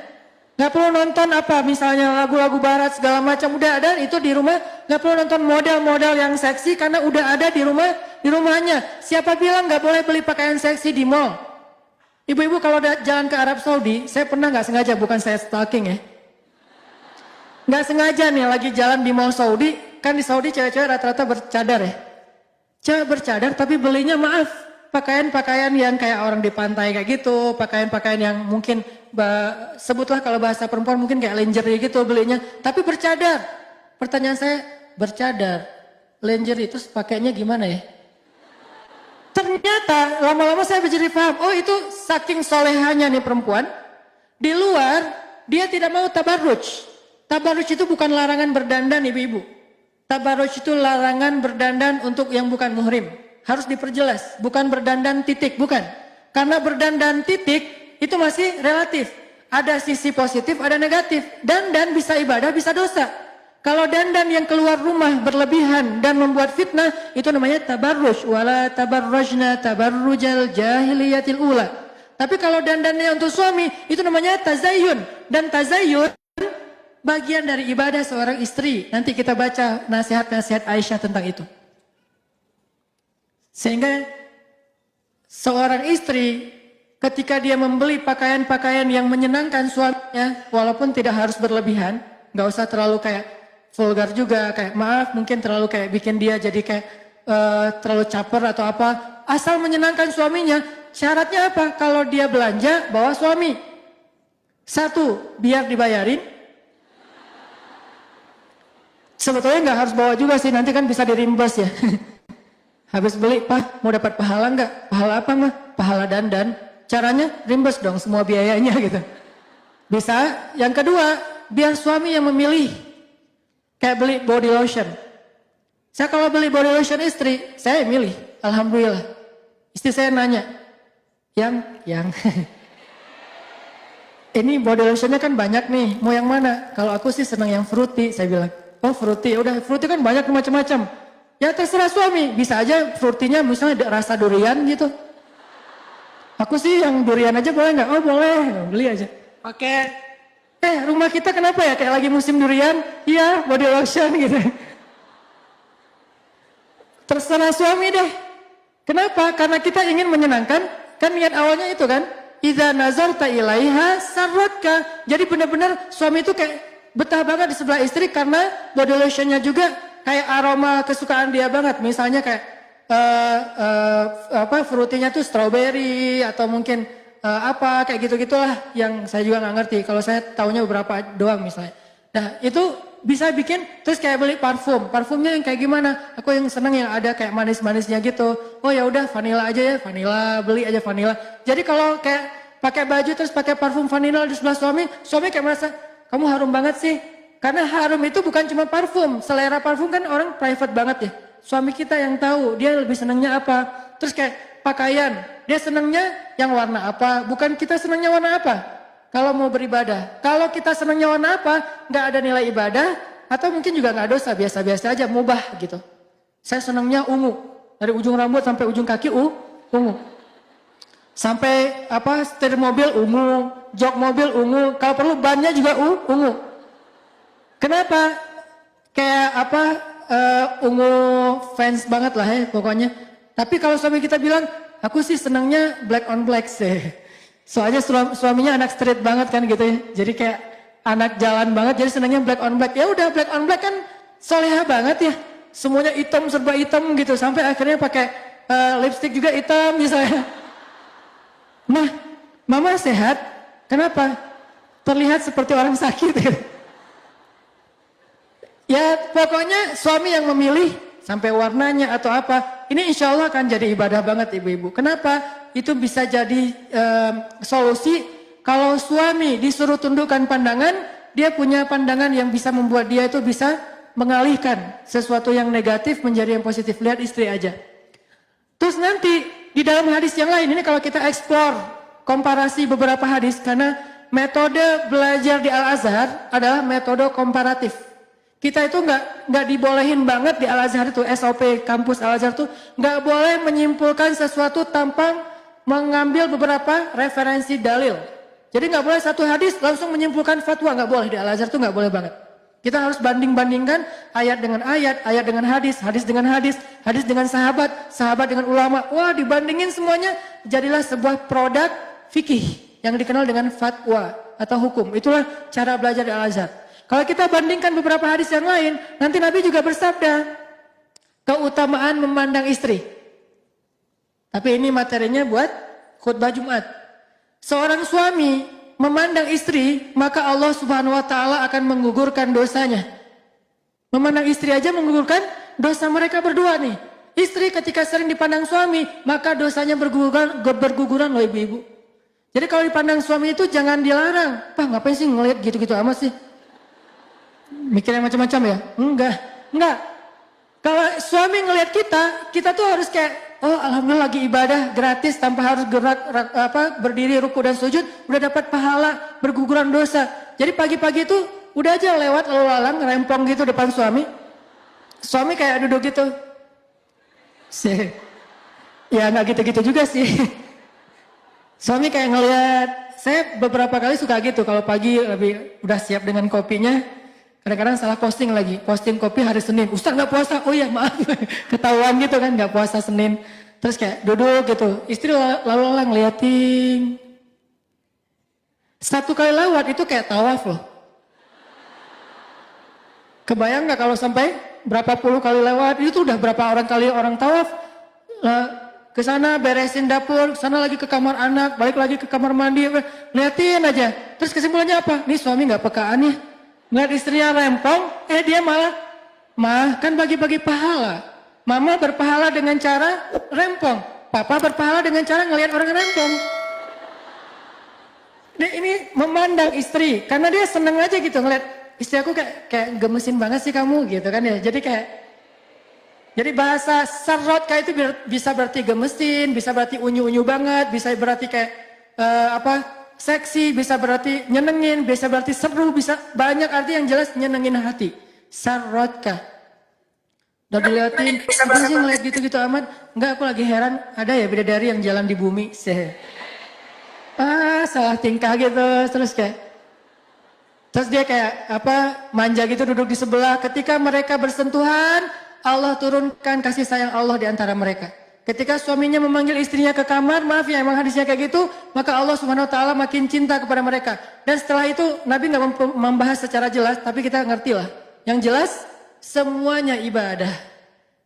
Gak perlu nonton misalnya lagu-lagu barat segala macam, udah ada itu di rumah. Gak perlu nonton model-model yang seksi karena udah ada di rumahnya. Siapa bilang gak boleh beli pakaian seksi di mall? Ibu-ibu kalau jalan ke Arab Saudi, saya pernah gak sengaja, bukan saya stalking ya. Gak sengaja nih lagi jalan di mall Saudi, kan di Saudi cewek-cewek rata-rata bercadar ya. Cewek bercadar tapi belinya maaf, pakaian-pakaian yang kayak orang di pantai kayak gitu, pakaian-pakaian yang mungkin sebutlah kalau bahasa perempuan mungkin kayak lingerie gitu belinya, tapi bercadar. Pertanyaan saya, bercadar, lingerie itu pakainya gimana ya? Ternyata lama-lama saya menjadi paham, oh itu saking solehannya nih perempuan, di luar dia tidak mau tabarruj. Tabarruj itu bukan larangan berdandan ibu-ibu. Tabarruj itu larangan berdandan untuk yang bukan muhrim. Harus diperjelas, bukan berdandan titik, bukan. Karena berdandan titik itu masih relatif. Ada sisi positif, ada negatif. Dandan bisa ibadah, bisa dosa. Kalau dandan yang keluar rumah berlebihan dan membuat fitnah, itu namanya tabarruj. Wala tabarrujna tabarrujal jahiliyatil ula. Tapi kalau dandannya untuk suami, itu namanya tazayyun. Dan tazayyun bagian dari ibadah seorang istri. Nanti kita baca nasihat-nasihat Aisyah tentang itu. Sehingga seorang istri ketika dia membeli pakaian-pakaian yang menyenangkan suaminya, walaupun tidak harus berlebihan, nggak usah terlalu kayak vulgar juga, kayak maaf mungkin terlalu kayak bikin dia jadi kayak terlalu caper atau apa. Asal menyenangkan suaminya, syaratnya apa? Kalau dia belanja, bawa suami. Satu, biar dibayarin. Sebetulnya nggak harus bawa juga sih, nanti kan bisa dirimbas ya. Habis beli, Pak mau dapat pahala nggak? Pahala apa mah? Pahala dandan. Caranya rimbas dong semua biayanya gitu. Bisa. Yang kedua, biar suami yang memilih. Kayak beli body lotion. Saya kalau beli body lotion istri, saya milih. Alhamdulillah. Istri saya nanya, yang ini body lotionnya kan banyak nih, mau yang mana? Kalau aku sih senang yang fruity, saya bilang. Oh fruity, udah fruity kan banyak macam-macam. Ya terserah suami, bisa aja fruitynya misalnya rasa durian gitu. Aku sih yang durian aja boleh nggak? Oh boleh, beli aja. Pakai. Rumah kita kenapa ya kayak lagi musim durian? Iya, body lotion gitu. Terserah suami deh. Kenapa? Karena kita ingin menyenangkan. Kan niat awalnya itu kan. Idza nazarta ilaiha sarratka. Jadi benar-benar suami itu kayak betah banget di sebelah istri karena body lotionnya juga kayak aroma kesukaan dia banget. Misalnya kayak fruitinya tuh strawberry atau mungkin kayak gitu-gitulah yang saya juga nggak ngerti. Kalau saya taunya beberapa doang misalnya. Nah itu bisa bikin terus kayak beli parfum. Parfumnya yang kayak gimana? Aku yang seneng yang ada kayak manis-manisnya gitu. Oh ya udah vanilla aja ya, vanilla, beli aja vanilla. Jadi kalau kayak pakai baju terus pakai parfum vanilla di sebelah suami kayak merasa kamu harum banget sih. Karena harum itu bukan cuma parfum. Selera parfum kan orang private banget ya. Suami kita yang tahu dia lebih senangnya apa. Terus kayak pakaian, dia senangnya yang warna apa, bukan kita senangnya warna apa. kalau mau beribadah. Kalau kita senangnya warna apa, nggak ada nilai ibadah, atau mungkin juga nggak dosa, biasa-biasa aja, mubah gitu. Saya senangnya ungu, dari ujung rambut sampai ujung kaki ungu. Sampai setir mobil ungu, jok mobil ungu, kalau perlu bannya juga ungu. Kenapa? Kayak ungu fans banget lah ya pokoknya. Tapi kalau suami kita bilang, aku sih senangnya black on black sih. Soalnya suaminya anak street banget kan gitu ya. Jadi kayak anak jalan banget, jadi senangnya black on black. Ya udah, black on black kan soleha banget ya. Semuanya hitam, serba hitam gitu. Sampai akhirnya pakai lipstick juga hitam misalnya. Nah, mama sehat. Kenapa? Terlihat seperti orang sakit gitu. Ya pokoknya suami yang memilih sampai warnanya atau apa. Ini insya Allah akan jadi ibadah banget ibu-ibu. Kenapa? Itu bisa jadi solusi kalau suami disuruh tundukkan pandangan, dia punya pandangan yang bisa membuat dia itu bisa mengalihkan sesuatu yang negatif menjadi yang positif. Lihat istri aja. Terus nanti di dalam hadis yang lain, ini kalau kita eksplor komparasi beberapa hadis, karena metode belajar di Al-Azhar adalah metode komparatif. Kita itu nggak dibolehin banget di Al-Azhar itu, SOP kampus Al-Azhar itu nggak boleh menyimpulkan sesuatu tanpa mengambil beberapa referensi dalil. Jadi nggak boleh satu hadis langsung menyimpulkan fatwa, nggak boleh di Al-Azhar itu, nggak boleh banget. Kita harus banding-bandingkan ayat dengan ayat, ayat dengan hadis, hadis dengan hadis, hadis dengan sahabat, sahabat dengan ulama. Wah, dibandingin semuanya, jadilah sebuah produk fikih yang dikenal dengan fatwa atau hukum. Itulah cara belajar di Al-Azhar. Kalau kita bandingkan beberapa hadis yang lain, nanti Nabi juga bersabda, keutamaan memandang istri. Tapi ini materinya buat khutbah Jumat. Seorang suami memandang istri, maka Allah Subhanahu wa taala akan menggugurkan dosanya. Memandang istri aja menggugurkan dosa mereka berdua nih. Istri ketika sering dipandang suami, maka dosanya berguguran loh ibu-ibu. Jadi kalau dipandang suami itu jangan dilarang. Pak, ngapain sih ngeliat gitu-gitu amat sih? Mikirnya macam-macam ya? Enggak. Kalau suami ngelihat kita tuh harus kayak, oh alhamdulillah lagi ibadah gratis tanpa harus berdiri ruku dan sujud, udah dapat pahala, berguguran dosa. Jadi pagi-pagi itu udah aja lewat lalu lalang rempong gitu depan suami. Suami kayak duduk gitu. Ya nggak gitu-gitu juga sih. Suami kayak ngelihat, saya beberapa kali suka gitu kalau pagi lebih udah siap dengan kopinya. Kadang-kadang salah posting lagi, posting kopi hari Senin. Ustaz nggak puasa, oh iya maaf, ketahuan gitu kan nggak puasa Senin. Terus kayak duduk gitu, istri lalu ngeliatin. Satu kali lewat itu kayak tawaf loh. Kebayang nggak kalau sampai berapa puluh kali lewat, itu udah berapa orang tawaf. Ke sana beresin dapur, sana lagi ke kamar anak, balik lagi ke kamar mandi, liatin aja. Terus kesimpulannya apa? Nih suami nggak pekaan ya. Ngeliat istrinya rempong, dia malah, kan bagi-bagi pahala. Mama berpahala dengan cara rempong. Papa berpahala dengan cara ngelihat orang rempong. Ini memandang istri, karena dia seneng aja gitu ngeliat istri aku kayak gemesin banget sih kamu gitu kan ya. Jadi bahasa sarot kayak itu bisa berarti gemesin, bisa berarti unyu-unyu banget, bisa berarti kayak seksi, bisa berarti nyenengin, bisa berarti seru, bisa banyak arti yang jelas nyenengin hati. Sarotka. Udah diliatin, apa sih ngeliat gitu-gitu amat? Enggak, aku lagi heran, ada ya bidadari yang jalan di bumi. Salah tingkah gitu, terus dia kayak manja gitu duduk di sebelah. Ketika mereka bersentuhan, Allah turunkan kasih sayang Allah di antara mereka. Ketika suaminya memanggil istrinya ke kamar, maaf ya emang hadisnya kayak gitu, maka Allah Subhanahu wa taala makin cinta kepada mereka. Dan setelah itu Nabi nggak membahas secara jelas, tapi kita ngerti lah. Yang jelas semuanya ibadah.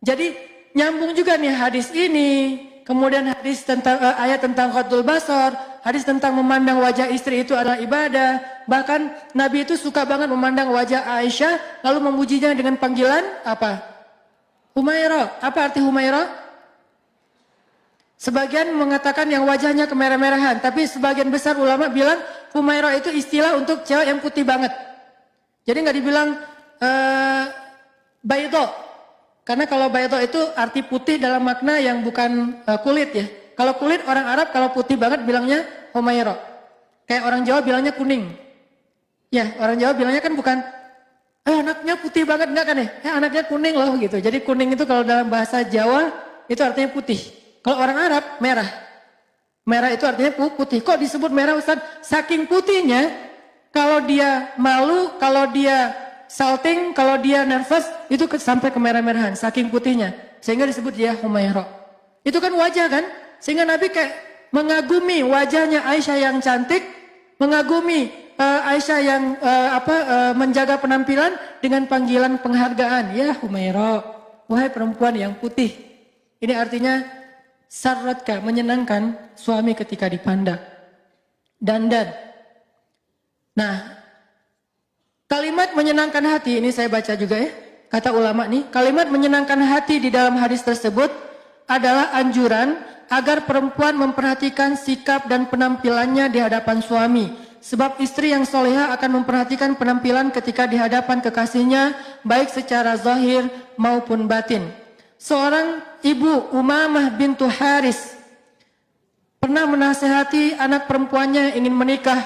Jadi nyambung juga nih hadis ini, kemudian hadis tentang ayat tentang ghadul basar, hadis tentang memandang wajah istri itu adalah ibadah. Bahkan Nabi itu suka banget memandang wajah Aisyah, lalu memujinya dengan panggilan apa? Humaira. Apa arti Humaira? Sebagian mengatakan yang wajahnya kemerah-merahan, tapi sebagian besar ulama bilang Humaira itu istilah untuk cewek yang putih banget. Jadi nggak dibilang baydo, karena kalau baydo itu arti putih dalam makna yang bukan kulit ya. Kalau kulit orang Arab kalau putih banget bilangnya Humaira. Kayak orang Jawa bilangnya kuning. Ya, orang Jawa bilangnya kan bukan, anaknya putih banget, enggak kan ya? Anaknya kuning loh gitu. Jadi kuning itu kalau dalam bahasa Jawa itu artinya putih. Kalau orang Arab merah. Merah itu artinya putih. Kok disebut merah Ustaz? Saking putihnya, kalau dia malu, kalau dia salting, kalau dia nervous, itu sampai ke merah-merahan. Saking putihnya. Sehingga disebut dia Humairah. Itu kan wajah kan? Sehingga Nabi kayak mengagumi wajahnya Aisyah yang cantik, mengagumi Aisyah yang menjaga penampilan dengan panggilan penghargaan. Ya Humairah, wahai perempuan yang putih. Ini artinya sarratka, menyenangkan suami ketika dipandang. Dandan. Nah, kalimat menyenangkan hati, ini saya baca juga ya. Kata ulama nih, kalimat menyenangkan hati di dalam hadis tersebut adalah anjuran agar perempuan memperhatikan sikap dan penampilannya di hadapan suami. Sebab istri yang solehah akan memperhatikan penampilan ketika di hadapan kekasihnya, baik secara zahir maupun batin. Seorang ibu, Umamah bintu Haris, pernah menasihati anak perempuannya yang ingin menikah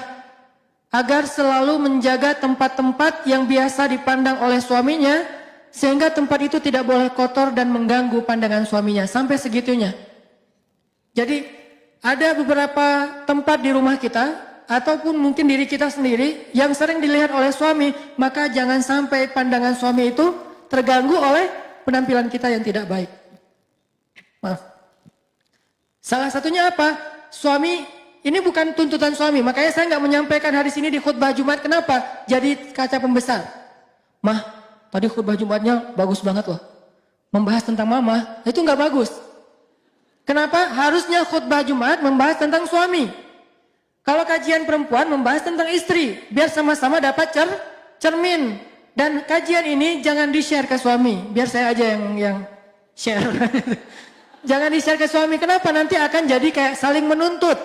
agar selalu menjaga tempat-tempat yang biasa dipandang oleh suaminya, sehingga tempat itu tidak boleh kotor dan mengganggu pandangan suaminya. Sampai segitunya. Jadi ada beberapa tempat di rumah kita, ataupun mungkin diri kita sendiri yang sering dilihat oleh suami, maka jangan sampai pandangan suami itu terganggu oleh penampilan kita yang tidak baik. Maaf. Salah satunya apa? Suami, ini bukan tuntutan suami, makanya saya nggak menyampaikan hadis ini di khutbah Jumat. Kenapa? Jadi kaca pembesar. Mah, tadi khutbah Jumatnya bagus banget loh. Membahas tentang mama, itu nggak bagus. Kenapa? Harusnya khutbah Jumat membahas tentang suami. Kalau kajian perempuan membahas tentang istri, biar sama-sama dapat cermin. Dan kajian ini jangan di-share ke suami, biar saya aja yang share. Jangan di-share ke suami, kenapa? Nanti akan jadi kayak saling menuntut.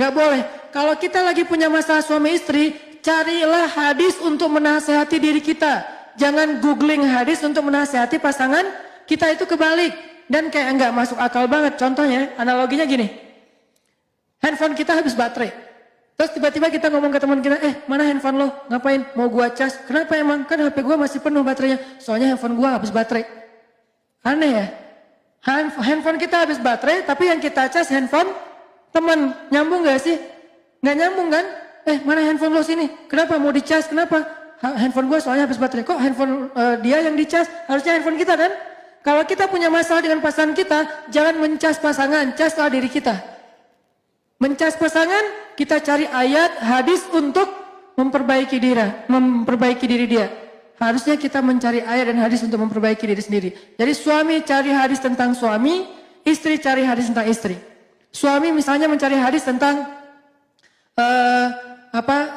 Nggak boleh. Kalau kita lagi punya masalah suami istri, carilah hadis untuk menasehati diri kita. Jangan googling hadis untuk menasehati pasangan kita, itu kebalik. Dan kayak nggak masuk akal banget. Contohnya, analoginya gini. Handphone kita habis baterai. Terus tiba-tiba kita ngomong ke teman kita, mana handphone lo? Ngapain? Mau gua cas? Kenapa emang? Kan HP gua masih penuh baterainya. Soalnya handphone gua habis baterai. Aneh ya? Handphone kita habis baterai, tapi yang kita cas handphone teman. Nyambung gak sih? Nggak nyambung kan? Mana handphone lo sini? Kenapa mau dicas? Kenapa? Handphone gua soalnya habis baterai. Kok handphone dia yang dicas? Harusnya handphone kita kan? Kalau kita punya masalah dengan pasangan kita, jangan mencas pasangan, caslah diri kita. Mencas pasangan, kita cari ayat, hadis untuk memperbaiki diri dia. Harusnya kita mencari ayat dan hadis untuk memperbaiki diri sendiri. Jadi suami cari hadis tentang suami, istri cari hadis tentang istri. Suami misalnya mencari hadis tentang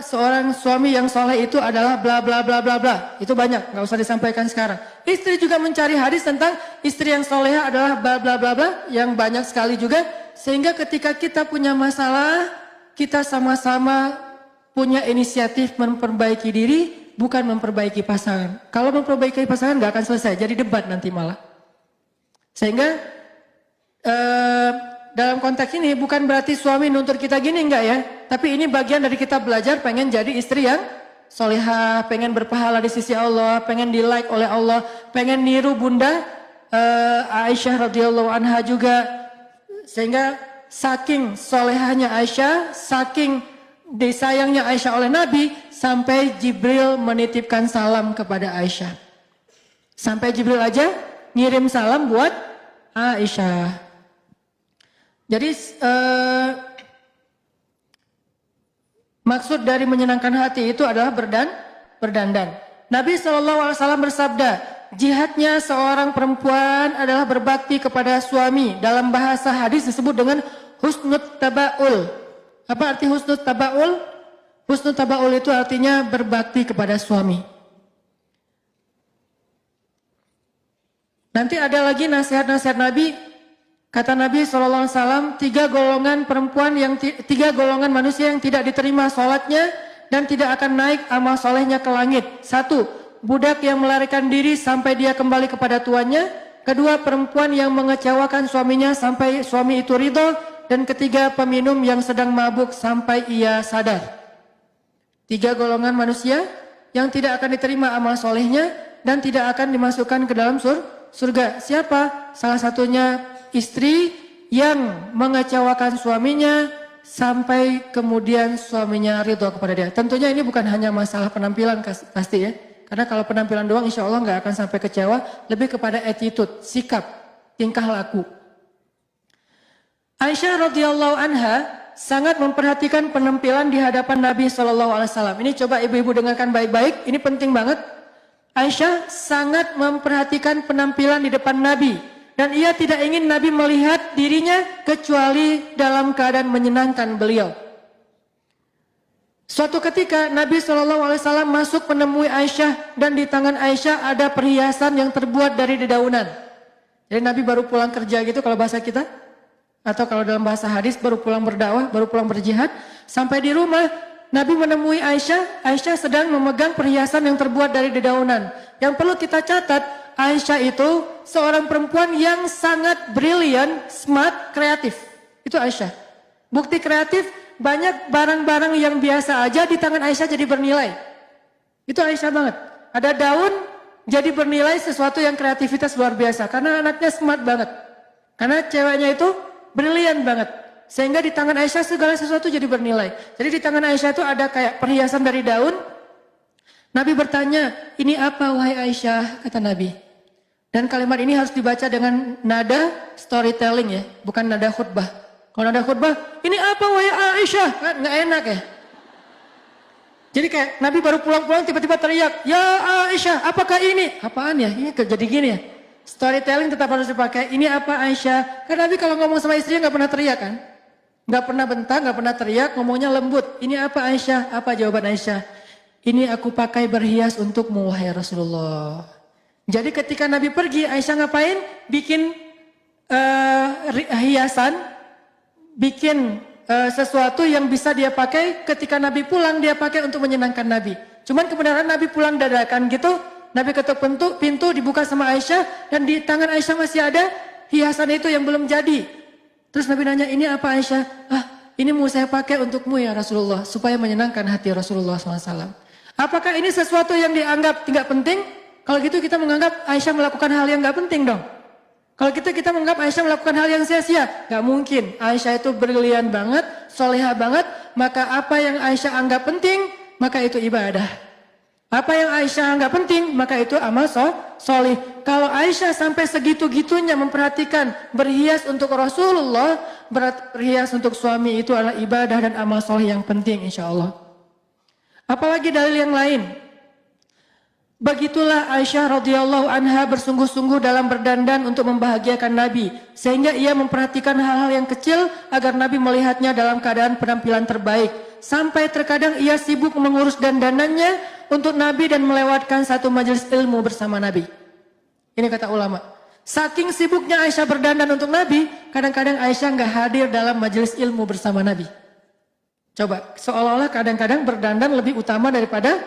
seorang suami yang soleh itu adalah bla bla bla bla bla. Itu banyak, nggak usah disampaikan sekarang. Istri juga mencari hadis tentang istri yang soleh adalah bla bla bla bla, yang banyak sekali juga. Sehingga ketika kita punya masalah, kita sama-sama punya inisiatif memperbaiki diri, bukan memperbaiki pasangan. Kalau memperbaiki pasangan nggak akan selesai, jadi debat nanti malah. Sehingga dalam konteks ini bukan berarti suami nuntut kita gini, enggak ya. Tapi ini bagian dari kita belajar pengen jadi istri yang solehah, pengen berpahala di sisi Allah, pengen di-like oleh Allah, pengen niru bunda Aisyah radhiyallahu anha juga. Sehingga saking solehahnya Aisyah, saking disayangnya Aisyah oleh Nabi, sampai Jibril menitipkan salam kepada Aisyah. Sampai Jibril aja ngirim salam buat Aisyah. Jadi maksud dari menyenangkan hati itu adalah berdandan. Nabi SAW bersabda, jihadnya seorang perempuan adalah berbakti kepada suami. Dalam bahasa hadis disebut dengan husnut taba'ul. Apa arti husnut taba'ul? Husnut taba'ul itu artinya berbakti kepada suami. Nanti ada lagi nasihat-nasihat Nabi. Kata Nabi SAW, tiga golongan manusia yang tidak diterima sholatnya dan tidak akan naik amal solehnya ke langit. Satu, budak yang melarikan diri sampai dia kembali kepada tuannya. Kedua, perempuan yang mengecewakan suaminya sampai suami itu ridho. dan ketiga peminum yang sedang mabuk sampai ia sadar. 3 golongan manusia yang tidak akan diterima amal solehnya dan tidak akan dimasukkan ke dalam surga. Siapa? Salah satunya istri yang mengecewakan suaminya sampai kemudian suaminya ridho kepada dia. Tentunya ini bukan hanya masalah penampilan pasti ya. Karena kalau penampilan doang insya Allah nggak akan sampai kecewa. Lebih kepada attitude, sikap, tingkah laku. Aisyah radhiyallahu anha sangat memperhatikan penampilan di hadapan Nabi SAW. Ini coba ibu-ibu dengarkan baik-baik, ini penting banget. Aisyah sangat memperhatikan penampilan di depan Nabi. Dan ia tidak ingin Nabi melihat dirinya kecuali dalam keadaan menyenangkan beliau. Suatu ketika Nabi SAW masuk menemui Aisyah dan di tangan Aisyah ada perhiasan yang terbuat dari dedaunan. Jadi Nabi baru pulang kerja gitu kalau bahasa kita. Atau kalau dalam bahasa hadis baru pulang berdakwah, baru pulang berjihad. Sampai di rumah Nabi menemui Aisyah. Aisyah sedang memegang perhiasan yang terbuat dari dedaunan. Yang perlu kita catat, Aisyah itu seorang perempuan yang sangat brilian, smart, kreatif. Itu Aisyah. Bukti kreatif, banyak barang-barang yang biasa aja di tangan Aisyah jadi bernilai. Itu Aisyah banget. Ada daun jadi bernilai sesuatu yang kreativitas luar biasa. Karena anaknya smart banget. Karena ceweknya itu brilian banget. Sehingga di tangan Aisyah segala sesuatu jadi bernilai. Jadi di tangan Aisyah itu ada kayak perhiasan dari daun. Nabi bertanya, ini apa wahai Aisyah? Kata Nabi. Dan kalimat ini harus dibaca dengan nada storytelling ya. Bukan nada khutbah. Kalau nada khutbah, ini apa wahai Aisyah? Kan nggak enak ya. Jadi kayak Nabi baru pulang-pulang tiba-tiba teriak, ya Aisyah, apakah ini? Apaan ya? Ini jadi gini ya. Storytelling tetap harus dipakai. Ini apa Aisyah? Karena Nabi kalau ngomong sama istrinya nggak pernah teriak kan? Nggak pernah bentak, nggak pernah teriak, ngomongnya lembut. Ini apa Aisyah? Apa jawaban Aisyah? Ini aku pakai berhias untukmu wahai Rasulullah. Jadi ketika Nabi pergi, Aisyah ngapain? Bikin hiasan, bikin sesuatu yang bisa dia pakai ketika Nabi pulang, dia pakai untuk menyenangkan Nabi. Cuman kebenaran Nabi pulang dadakan gitu, Nabi ketuk pintu dibuka sama Aisyah dan di tangan Aisyah masih ada hiasan itu yang belum jadi. Terus Nabi nanya, ini apa Aisyah? Ini mau saya pakai untukmu ya Rasulullah, supaya menyenangkan hati Rasulullah SAW. Apakah ini sesuatu yang dianggap tidak penting? Kalau gitu kita menganggap Aisyah melakukan hal yang gak penting dong. Kalau kita menganggap Aisyah melakukan hal yang sia-sia, gak mungkin. Aisyah itu brilian banget, soleha banget, maka apa yang Aisyah anggap penting, maka itu ibadah. Apa yang Aisyah anggap penting, maka itu amal soleh. Kalau Aisyah sampai segitu-gitunya memperhatikan berhias untuk Rasulullah, berhias untuk suami itu adalah ibadah dan amal soleh yang penting insya Allah. Apalagi dalil yang lain. Begitulah Aisyah radhiyallahu anha bersungguh-sungguh dalam berdandan untuk membahagiakan Nabi. Sehingga ia memperhatikan hal-hal yang kecil agar Nabi melihatnya dalam keadaan penampilan terbaik. Sampai terkadang ia sibuk mengurus dandanannya untuk Nabi dan melewatkan satu majelis ilmu bersama Nabi. Ini kata ulama. Saking sibuknya Aisyah berdandan untuk Nabi, kadang-kadang Aisyah nggak hadir dalam majelis ilmu bersama Nabi. Coba, seolah-olah kadang-kadang berdandan lebih utama daripada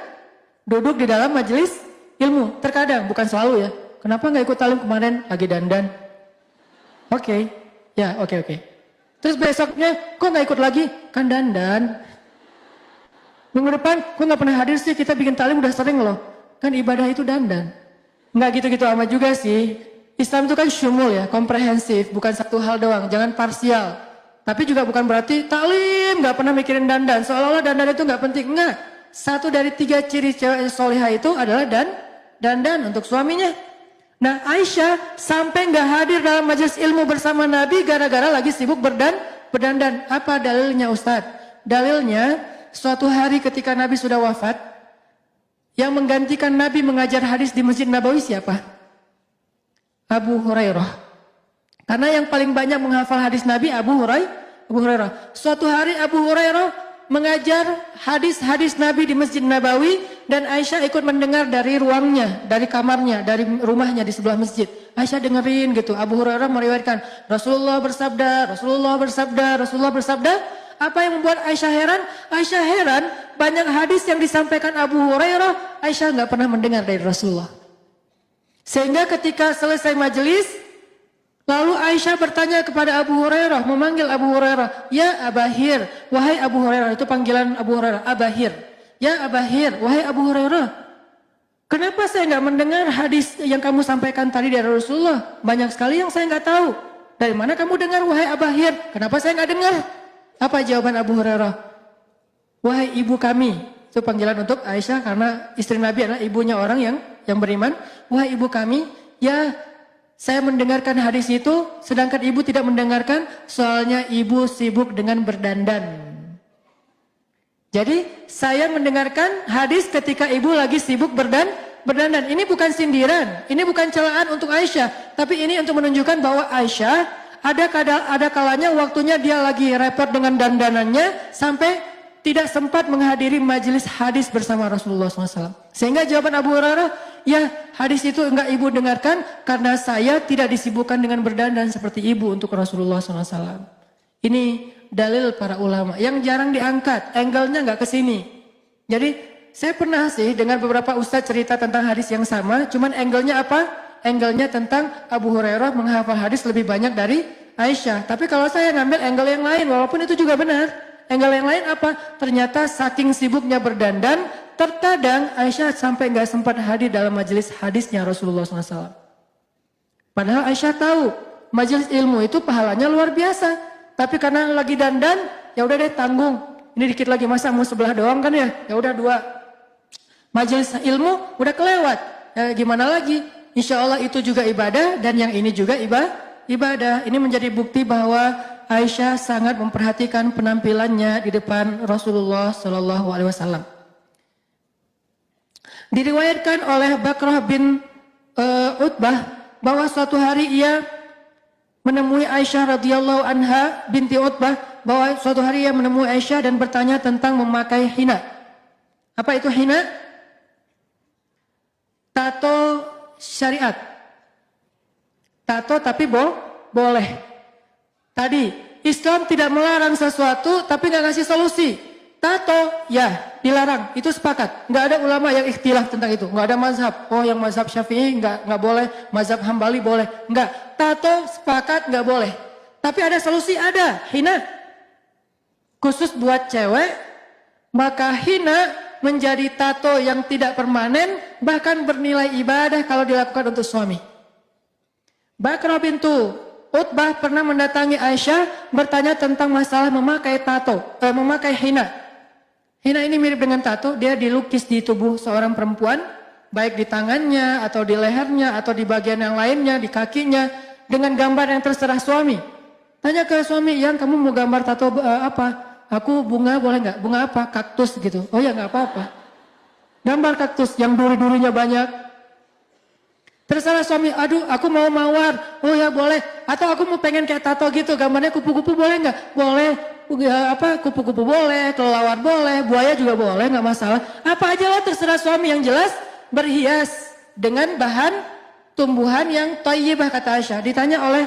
duduk di dalam majelis ilmu. Terkadang, bukan selalu ya. Kenapa nggak ikut talim kemarin? Lagi dandan. Oke. Terus besoknya, kok nggak ikut lagi? Kan dandan. Minggu depan, kok nggak pernah hadir sih? Kita bikin talim udah sering loh. Kan ibadah itu dandan. Nggak gitu-gitu amat juga sih. Islam itu kan syumul ya, komprehensif. Bukan satu hal doang, jangan parsial. Tapi juga bukan berarti taklim nggak pernah mikirin dandan. Seolah-olah dandan itu nggak penting. Enggak. 1 dari 3 ciri cewek solehah itu adalah dandan untuk suaminya. Nah Aisyah sampai nggak hadir dalam majelis ilmu bersama Nabi gara-gara lagi sibuk berdandan. Apa dalilnya Ustadz? Dalilnya suatu hari ketika Nabi sudah wafat, yang menggantikan Nabi mengajar hadis di Masjid Nabawi siapa? Abu Hurairah. Karena yang paling banyak menghafal hadis Nabi Abu Hurairah. Suatu hari Abu Hurairah mengajar hadis-hadis Nabi di Masjid Nabawi dan Aisyah ikut mendengar dari ruangnya, dari kamarnya, dari rumahnya di sebelah masjid. Aisyah dengerin gitu. Abu Hurairah meriwayatkan Rasulullah bersabda. Apa yang membuat Aisyah heran? Aisyah heran banyak hadis yang disampaikan Abu Hurairah Aisyah nggak pernah mendengar dari Rasulullah. Sehingga ketika selesai majelis, Lalu Aisyah bertanya kepada Abu Hurairah, memanggil Abu Hurairah, "Ya Abahir, wahai Abu Hurairah." Itu panggilan Abu Hurairah, Abahir. "Ya Abahir, wahai Abu Hurairah, kenapa saya nggak mendengar hadis yang kamu sampaikan tadi dari Rasulullah? Banyak sekali yang saya nggak tahu. Dari mana kamu dengar, wahai Abahir? Kenapa saya nggak dengar?" Apa jawaban Abu Hurairah? "Wahai ibu kami." Itu panggilan untuk Aisyah karena istri Nabi adalah ibunya orang yang beriman. "Wahai ibu kami, ya saya mendengarkan hadis itu, sedangkan ibu tidak mendengarkan, soalnya ibu sibuk dengan berdandan." Jadi saya mendengarkan hadis ketika ibu lagi sibuk berdandan. Ini bukan sindiran, ini bukan celaan untuk Aisyah, tapi ini untuk menunjukkan bahwa Aisyah ada kalanya waktunya dia lagi repot dengan dandanannya sampai tidak sempat menghadiri majelis hadis bersama Rasulullah SAW. Sehingga jawaban Abu Hurairah, "Ya hadis itu enggak ibu dengarkan karena saya tidak disibukkan dengan berdandan seperti ibu untuk Rasulullah SAW." Ini dalil para ulama yang jarang diangkat, angle-nya enggak ke sini. Jadi saya pernah sih dengan beberapa ustadz cerita tentang hadis yang sama, cuman angle-nya apa? Angle-nya tentang Abu Hurairah menghafal hadis lebih banyak dari Aisyah. Tapi kalau saya ngambil angle yang lain, walaupun itu juga benar, angle yang lain apa? Ternyata saking sibuknya berdandan, terkadang Aisyah sampai nggak sempat hadir dalam majelis hadisnya Rasulullah SAW. Padahal Aisyah tahu majelis ilmu itu pahalanya luar biasa. Tapi karena lagi dandan, ya udah deh tanggung. Ini dikit lagi masa mau sebelah doang kan ya? Ya udah 2. Majelis ilmu udah kelewat. Ya gimana lagi? Insya Allah itu juga ibadah dan yang ini juga ibadah. Ini menjadi bukti bahwa Aisyah sangat memperhatikan penampilannya di depan Rasulullah SAW. Diriwayatkan oleh Bakrah bin Utbah bahwa suatu hari ia menemui Aisyah radhiyallahu anha binti Utbah, bahwa suatu hari ia menemui Aisyah dan bertanya tentang memakai hina. Apa itu hina? Tato syariat. Tato tapi boleh. Tadi Islam tidak melarang sesuatu tapi nggak ngasih solusi. Tato ya dilarang, itu sepakat. Nggak ada ulama yang ikhtilaf tentang itu. Nggak ada mazhab. Oh yang mazhab Syafi'i nggak boleh, mazhab Hambali boleh. Nggak. Tato sepakat nggak boleh. Tapi ada solusi, ada hina. Khusus buat cewek, maka hina menjadi tato yang tidak permanen, bahkan bernilai ibadah kalau dilakukan untuk suami. Bakrah bintu Utbah pernah mendatangi Aisyah bertanya tentang masalah memakai tato, memakai hina. Hina ini mirip dengan tato, dia dilukis di tubuh seorang perempuan, baik di tangannya atau di lehernya atau di bagian yang lainnya, di kakinya, dengan gambar yang terserah suami. Tanya ke suami, "Yang kamu mau gambar tato apa?" "Aku bunga boleh nggak?" "Bunga apa?" "Kaktus gitu." "Oh ya nggak apa-apa." Gambar kaktus yang duri-durinya banyak. Terserah suami, "Aduh aku mau mawar." "Oh ya boleh." "Atau aku mau pengen kayak tato gitu, gambarnya kupu-kupu boleh nggak?" "Boleh." Kupu-kupu boleh, kelelawar boleh, buaya juga boleh, nggak masalah. Apa aja lah terserah suami, yang jelas berhias dengan bahan tumbuhan yang thayyibah, kata Aisyah. Ditanya oleh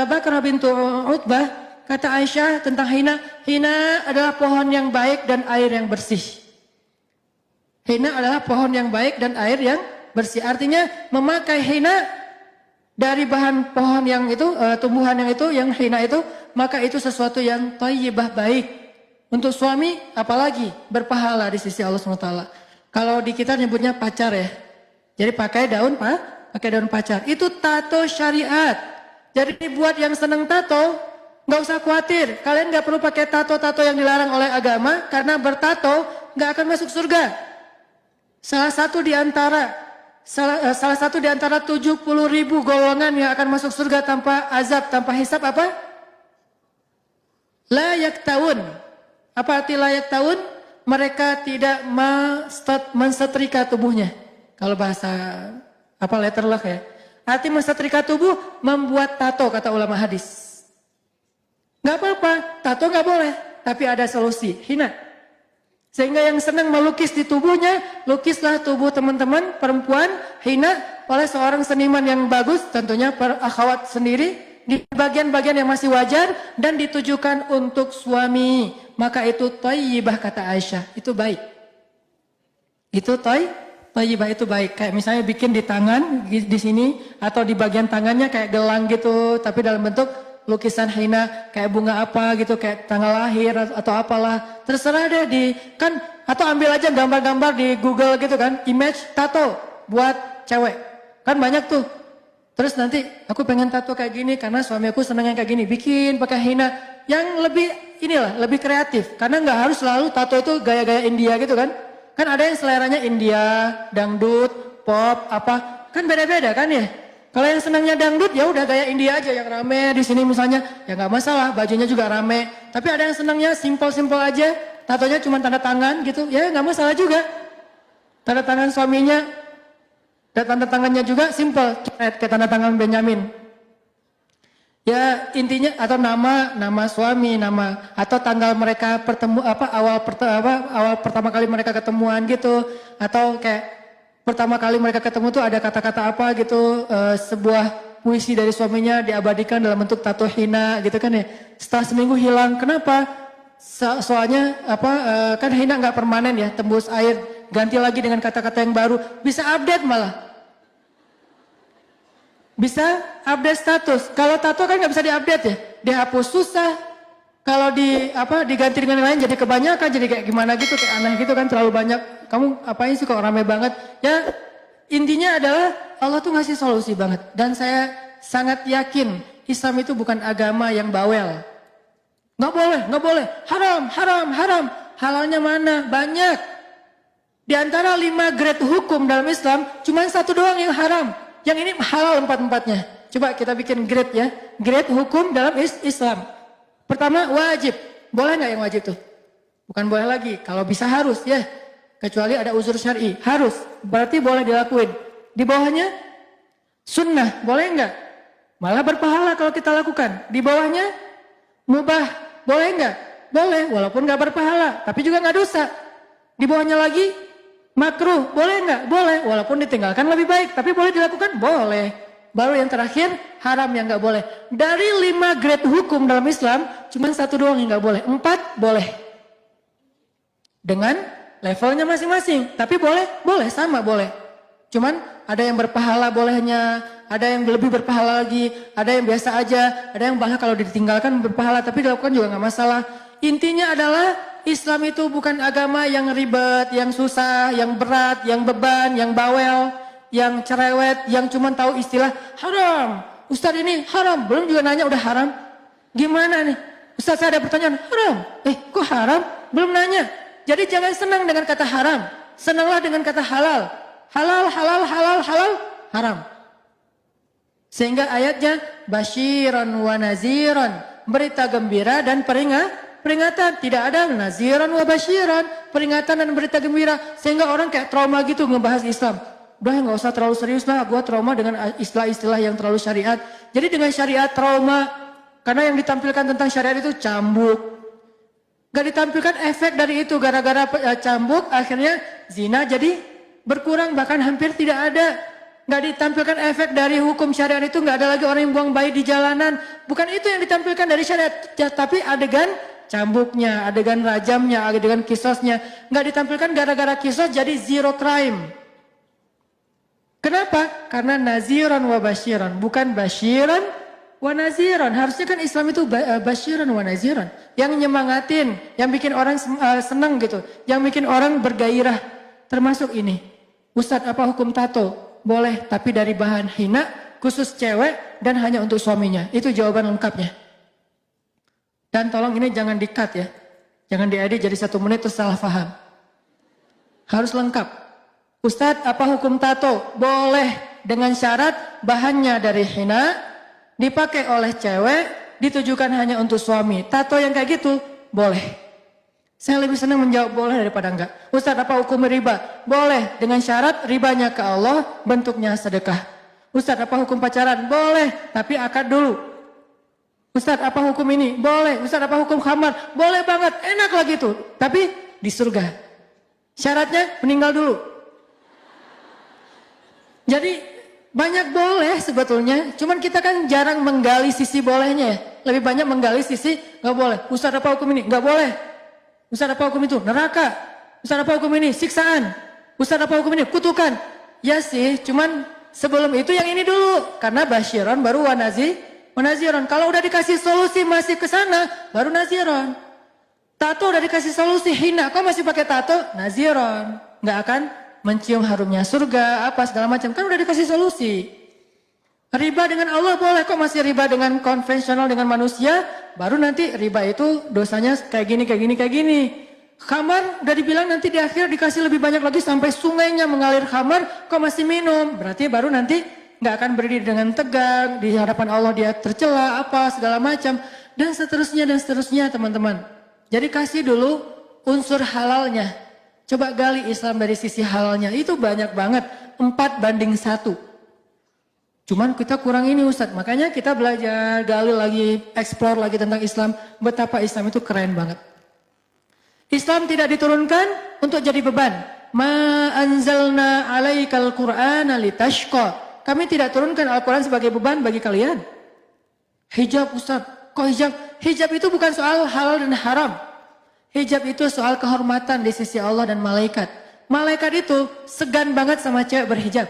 Bakrah bintu Utbah, kata Aisyah tentang hina. Hina adalah pohon yang baik dan air yang bersih. Hina adalah pohon yang baik dan air yang bersih. Artinya memakai hina dari bahan pohon yang itu, tumbuhan yang itu, yang hina itu, maka itu sesuatu yang thayyibah, baik. Untuk suami apalagi berpahala di sisi Allah SWT. Kalau di kita nyebutnya pacar ya. Jadi pakai daun pacar. Itu tato syariat. Jadi buat yang seneng tato, nggak usah khawatir. Kalian nggak perlu pakai tato-tato yang dilarang oleh agama, karena bertato nggak akan masuk surga. Salah satu di antara 70.000 golongan yang akan masuk surga tanpa azab, tanpa hisab apa? Layak tahun. Apa arti layak tahun? Mereka tidak mensetrika tubuhnya. Kalau bahasa letterlock ya. Arti mensetrika tubuh, membuat tato, kata ulama hadis. Gak apa-apa, tato gak boleh. Tapi ada solusi, hina. Sehingga yang senang melukis di tubuhnya, lukislah tubuh teman-teman perempuan hina oleh seorang seniman yang bagus, tentunya per akhwat sendiri, di bagian-bagian yang masih wajar dan ditujukan untuk suami. Maka itu thayyibah, kata Aisyah, itu baik. Itu Thayyibah itu baik. Kayak misalnya bikin di tangan, di sini, atau di bagian tangannya kayak gelang gitu, tapi dalam bentuk lukisan hina, kayak bunga apa gitu, kayak tanggal lahir atau apalah. Terserah deh kan, atau ambil aja gambar-gambar di Google gitu kan, image tato buat cewek. Kan banyak tuh. Terus nanti aku pengen tato kayak gini karena suami aku seneng yang kayak gini. Bikin pakai hina yang lebih kreatif. Karena nggak harus selalu tato itu gaya-gaya India gitu kan. Kan ada yang seleranya India, dangdut, pop, apa. Kan beda-beda kan ya. Kalau yang senangnya dangdut ya udah gaya India aja yang rame di sini misalnya. Ya nggak masalah, bajunya juga rame. Tapi ada yang senangnya simpel-simpel aja. Tatonya cuma tanda tangan gitu. Ya nggak masalah juga. Tanda tangan suaminya. Dan tanda tangannya juga simple, kayak tanda tangan Benyamin. Ya intinya atau nama suami, nama atau tanggal mereka awal pertama kali mereka ketemuan gitu, atau kayak pertama kali mereka ketemu tuh ada kata-kata apa gitu, sebuah puisi dari suaminya diabadikan dalam bentuk tato hina gitu kan ya. Setelah seminggu hilang, kenapa? Soalnya kan hina nggak permanen ya, tembus air. Ganti lagi dengan kata-kata yang baru, bisa update malah. Bisa update status. Kalau tato kan nggak bisa diupdate ya, dihapus susah. Kalau diganti dengan yang lain jadi kebanyakan, jadi kayak gimana gitu, kayak aneh gitu kan, terlalu banyak. Kamu apain sih kok rame banget? Ya intinya adalah Allah tuh ngasih solusi banget. Dan saya sangat yakin Islam itu bukan agama yang bawel. Nggak boleh, haram. Halalnya mana? Banyak. Di antara 5 grade hukum dalam Islam, cuma 1 doang yang haram. Yang ini halal 4-4-nya. Coba kita bikin grade ya. Grade hukum dalam Islam. Pertama wajib. Boleh nggak yang wajib tuh? Bukan boleh lagi. Kalau bisa harus ya. Kecuali ada uzur syar'i. Harus. Berarti boleh dilakuin. Di bawahnya sunnah. Boleh nggak? Malah berpahala kalau kita lakukan. Di bawahnya mubah. Boleh nggak? Boleh. Walaupun nggak berpahala. Tapi juga nggak dosa. Di bawahnya lagi makruh, boleh nggak? Boleh, walaupun ditinggalkan lebih baik, tapi boleh dilakukan? Boleh. Baru yang terakhir, haram yang nggak boleh. Dari 5 grade hukum dalam Islam, cuma 1 doang yang nggak boleh. 4 boleh. Dengan levelnya masing-masing, tapi boleh, sama boleh. Cuman ada yang berpahala bolehnya, ada yang lebih berpahala lagi, ada yang biasa aja, ada yang bahkan kalau ditinggalkan berpahala, tapi dilakukan juga nggak masalah. Intinya adalah Islam itu bukan agama yang ribet, yang susah, yang berat, yang beban, yang bawel, yang cerewet, yang cuma tahu istilah haram. Ustadz ini haram, belum juga nanya udah haram. Gimana nih? Ustadz saya ada pertanyaan, haram. Kok haram? Belum nanya. Jadi jangan senang dengan kata haram. Senanglah dengan kata halal. Halal, haram. Sehingga ayatnya basyiran wa naziran, berita gembira dan peringatan. Tidak ada naziran wa basyiran, peringatan dan berita gembira. Sehingga orang kayak trauma gitu ngebahas Islam. Udah nggak usah terlalu serius lah, gua trauma dengan istilah-istilah yang terlalu syariat. Jadi dengan syariat trauma, karena yang ditampilkan tentang syariat itu cambuk. Gak ditampilkan efek dari itu, gara-gara cambuk akhirnya zina jadi berkurang, bahkan hampir tidak ada. Gak ditampilkan efek dari hukum syariat itu, gak ada lagi orang yang buang bayi di jalanan. Bukan itu yang ditampilkan dari syariat, tapi adegan cambuknya, adegan rajamnya, adegan kisosnya. Nggak ditampilkan gara-gara kisos jadi zero crime. Kenapa? Karena naziran wa basyiran, bukan basyiran wa naziran. Harusnya kan Islam itu basyiran wa naziran. Yang nyemangatin, yang bikin orang senang gitu. Yang bikin orang bergairah. Termasuk ini. Ustadz, apa hukum tato? Boleh, tapi dari bahan hina, khusus cewek dan hanya untuk suaminya. Itu jawaban lengkapnya. Dan tolong ini jangan di-cut ya. Jangan diedit jadi 1 menit terus salah paham. Harus lengkap. Ustadz, apa hukum tato? Boleh dengan syarat bahannya dari hina, dipakai oleh cewek, ditujukan hanya untuk suami. Tato yang kayak gitu, boleh. Saya lebih senang menjawab boleh daripada enggak. Ustadz, apa hukum riba? Boleh dengan syarat ribanya ke Allah, bentuknya sedekah. Ustadz, apa hukum pacaran? Boleh, tapi akad dulu. Ustadz, apa hukum ini? Boleh. Ustadz, apa hukum khamar? Boleh banget, enak lagi tuh. Tapi di surga. Syaratnya meninggal dulu. Jadi banyak boleh sebetulnya. Cuman kita kan jarang menggali sisi bolehnya. Lebih banyak menggali sisi nggak boleh. Ustadz, apa hukum ini? Nggak boleh. Ustadz, apa hukum itu? Neraka. Ustadz, apa hukum ini? Siksaan. Ustaz apa hukum ini? Kutukan. Ya sih, cuman sebelum itu yang ini dulu. Karena basyiron baru wanaziron. Kalau udah dikasih solusi masih ke sana, baru naziron. Tato udah dikasih solusi, hina. Kok masih pakai tato? Naziron. Nggak akan mencium harumnya surga, apa segala macam. Kan udah dikasih solusi. Riba dengan Allah boleh, kok masih riba dengan konvensional dengan manusia? Baru nanti riba itu dosanya kayak gini, kayak gini, kayak gini. Khamar udah dibilang nanti di akhir dikasih lebih banyak lagi sampai sungainya mengalir khamar, kok masih minum? Berarti baru nanti nggak akan berdiri dengan tegang, di hadapan Allah dia tercela, apa segala macam. Dan seterusnya teman-teman. Jadi kasih dulu unsur halalnya. Coba gali Islam dari sisi halalnya, itu banyak banget, 4:1. Cuman kita kurang ini Ustadz, makanya kita belajar, gali lagi, explore lagi tentang Islam, betapa Islam itu keren banget. Islam tidak diturunkan untuk jadi beban. Ma anzalna alaikal qur'ana litashqa. Kami tidak turunkan Al-Quran sebagai beban bagi kalian. Hijab Ustadz, kok hijab? Hijab itu bukan soal halal dan haram. Hijab itu soal kehormatan di sisi Allah dan malaikat. Malaikat itu segan banget sama cewek berhijab.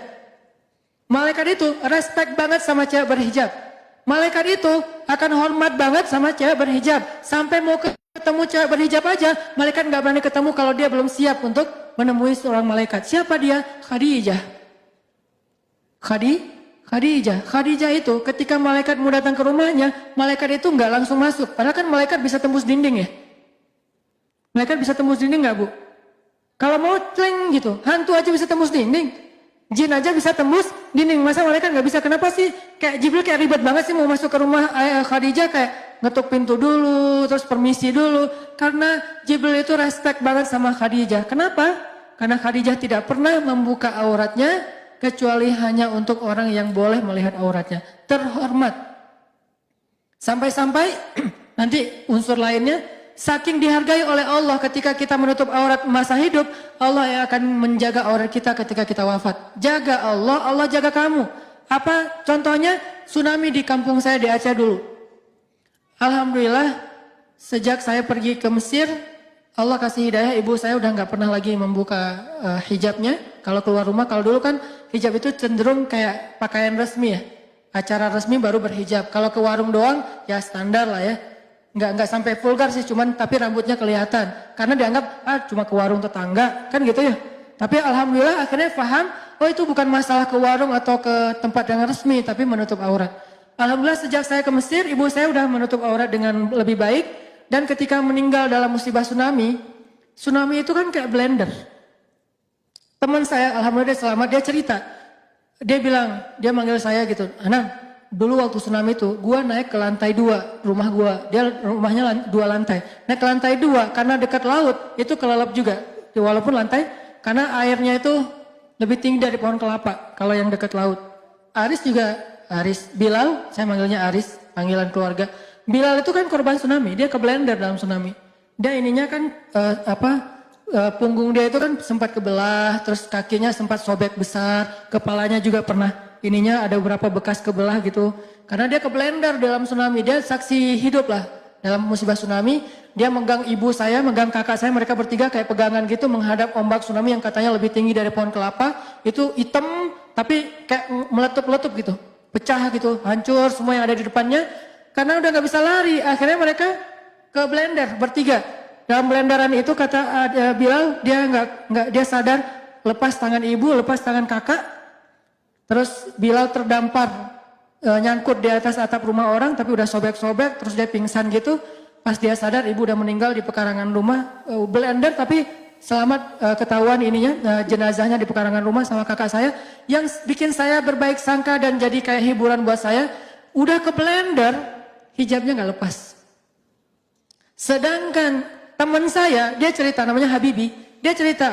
Malaikat itu respect banget sama cewek berhijab. Malaikat itu akan hormat banget sama cewek berhijab. Sampai mau ketemu cewek berhijab aja, malaikat nggak berani ketemu kalau dia belum siap untuk menemui seorang malaikat. Siapa dia? Khadijah. Khadijah itu ketika malaikat mau datang ke rumahnya, malaikat itu nggak langsung masuk. Padahal kan malaikat bisa tembus dinding ya. Malaikat bisa tembus dinding nggak Bu? Kalau mau cling gitu, hantu aja bisa tembus dinding. Jin aja bisa tembus dinding, masa malaikat nggak bisa? Kenapa sih? Kayak Jibril kayak ribet banget sih mau masuk ke rumah Khadijah, kayak ngetuk pintu dulu, terus permisi dulu. Karena Jibril itu respect banget sama Khadijah. Kenapa? Karena Khadijah tidak pernah membuka auratnya, kecuali hanya untuk orang yang boleh melihat auratnya. Terhormat. Sampai-sampai nanti unsur lainnya, saking dihargai oleh Allah ketika kita menutup aurat masa hidup, Allah yang akan menjaga aurat kita ketika kita wafat. Jaga Allah, Allah jaga kamu. Apa contohnya? Tsunami di kampung saya di Aceh dulu. Alhamdulillah, sejak saya pergi ke Mesir, Allah kasih hidayah, ibu saya udah nggak pernah lagi membuka hijabnya. Kalau keluar rumah, kalau dulu kan hijab itu cenderung kayak pakaian resmi ya. Acara resmi baru berhijab. Kalau ke warung doang, ya standar lah ya. Nggak sampai vulgar sih, cuman tapi rambutnya kelihatan. Karena dianggap cuma ke warung tetangga, kan gitu ya. Tapi alhamdulillah akhirnya paham, oh itu bukan masalah ke warung atau ke tempat yang resmi, tapi menutup aurat. Alhamdulillah sejak saya ke Mesir, ibu saya udah menutup aurat dengan lebih baik. Dan ketika meninggal dalam musibah tsunami itu kan kayak blender. Teman saya alhamdulillah dia selamat, dia cerita. Dia bilang, dia manggil saya gitu, Anang, dulu waktu tsunami itu, gua naik ke lantai 2 rumah gua. Dia rumahnya 2 lantai. Naik ke lantai 2 karena dekat laut, itu kelelep juga. Walaupun lantai, karena airnya itu lebih tinggi dari pohon kelapa kalau yang dekat laut. Aris, Bilal, saya manggilnya Aris, panggilan keluarga. Bilal itu kan korban tsunami, dia ke blender dalam tsunami. Dia ininya kan punggung dia itu kan sempat kebelah, terus kakinya sempat sobek besar, kepalanya juga pernah ininya ada beberapa bekas kebelah gitu. Karena dia ke blender dalam tsunami, dia saksi hidup lah dalam musibah tsunami. Dia megang ibu saya, megang kakak saya, mereka bertiga kayak pegangan gitu menghadap ombak tsunami yang katanya lebih tinggi dari pohon kelapa. Itu hitam tapi kayak meletup-letup gitu, pecah gitu, hancur semua yang ada di depannya. Karena udah nggak bisa lari, akhirnya mereka ke blender bertiga. Dalam blenderan itu kata Bilal, dia sadar, lepas tangan ibu, lepas tangan kakak. Terus Bilal terdampar, nyangkut di atas atap rumah orang, tapi udah sobek-sobek, terus dia pingsan gitu. Pas dia sadar, ibu udah meninggal di pekarangan rumah, blender tapi selamat ketahuan ininya, jenazahnya di pekarangan rumah sama kakak saya. Yang bikin saya berbaik sangka dan jadi kayak hiburan buat saya, udah ke blender, hijabnya nggak lepas. Sedangkan teman saya, dia cerita, namanya Habibi, dia cerita,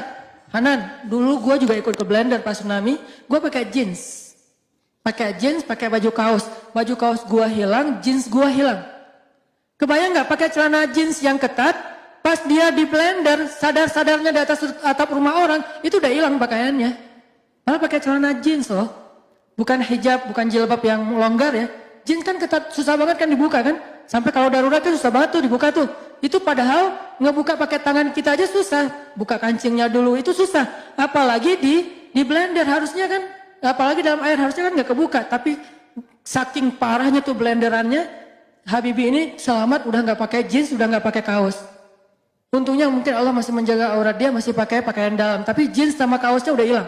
Hanan, dulu gue juga ikut ke blender pas tsunami, gue pakai jeans, pakai baju kaos gue hilang, jeans gue hilang. Kebayang nggak pakai celana jeans yang ketat, pas dia di blender, sadar-sadarnya di atas atap rumah orang, itu udah hilang pakaiannya. Malah pakai celana jeans loh, bukan hijab, bukan jilbab yang longgar ya. Jeans kan ketat, susah banget kan dibuka kan, Sampai kalau darurat kan susah banget tuh dibuka tuh. Itu padahal ngebuka pakai tangan kita aja susah. Buka kancingnya dulu itu susah. Apalagi di blender harusnya kan, apalagi dalam air harusnya kan nggak kebuka. Tapi saking parahnya tuh blenderannya, Habibie ini selamat udah nggak pakai jeans, udah nggak pakai kaos. Untungnya mungkin Allah masih menjaga aurat dia, masih pakai pakaian dalam. Tapi jeans sama kaosnya udah hilang.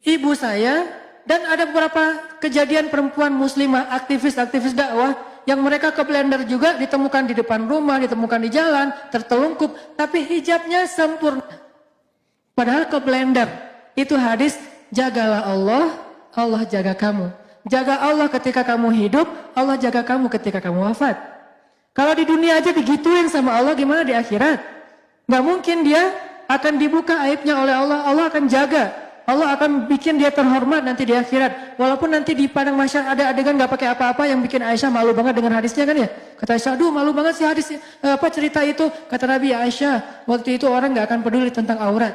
Ibu saya dan ada beberapa kejadian perempuan muslimah, aktivis-aktivis dakwah yang mereka ke blender juga, ditemukan di depan rumah, ditemukan di jalan, tertelungkup, tapi hijabnya sempurna. Padahal ke blender. Itu hadis, jagalah Allah, Allah jaga kamu. Jaga Allah ketika kamu hidup, Allah jaga kamu ketika kamu wafat. Kalau di dunia aja digituin sama Allah, gimana di akhirat? Gak mungkin dia akan dibuka aibnya oleh Allah, Allah akan jaga. Allah akan bikin dia terhormat nanti di akhirat. Walaupun nanti di padang mahsyar ada adegan gak pakai apa-apa yang bikin Aisyah malu banget dengan hadisnya kan ya. Kata Aisyah, aduh malu banget sih hadis, cerita itu. Kata Nabi, Aisyah, waktu itu orang gak akan peduli tentang aurat.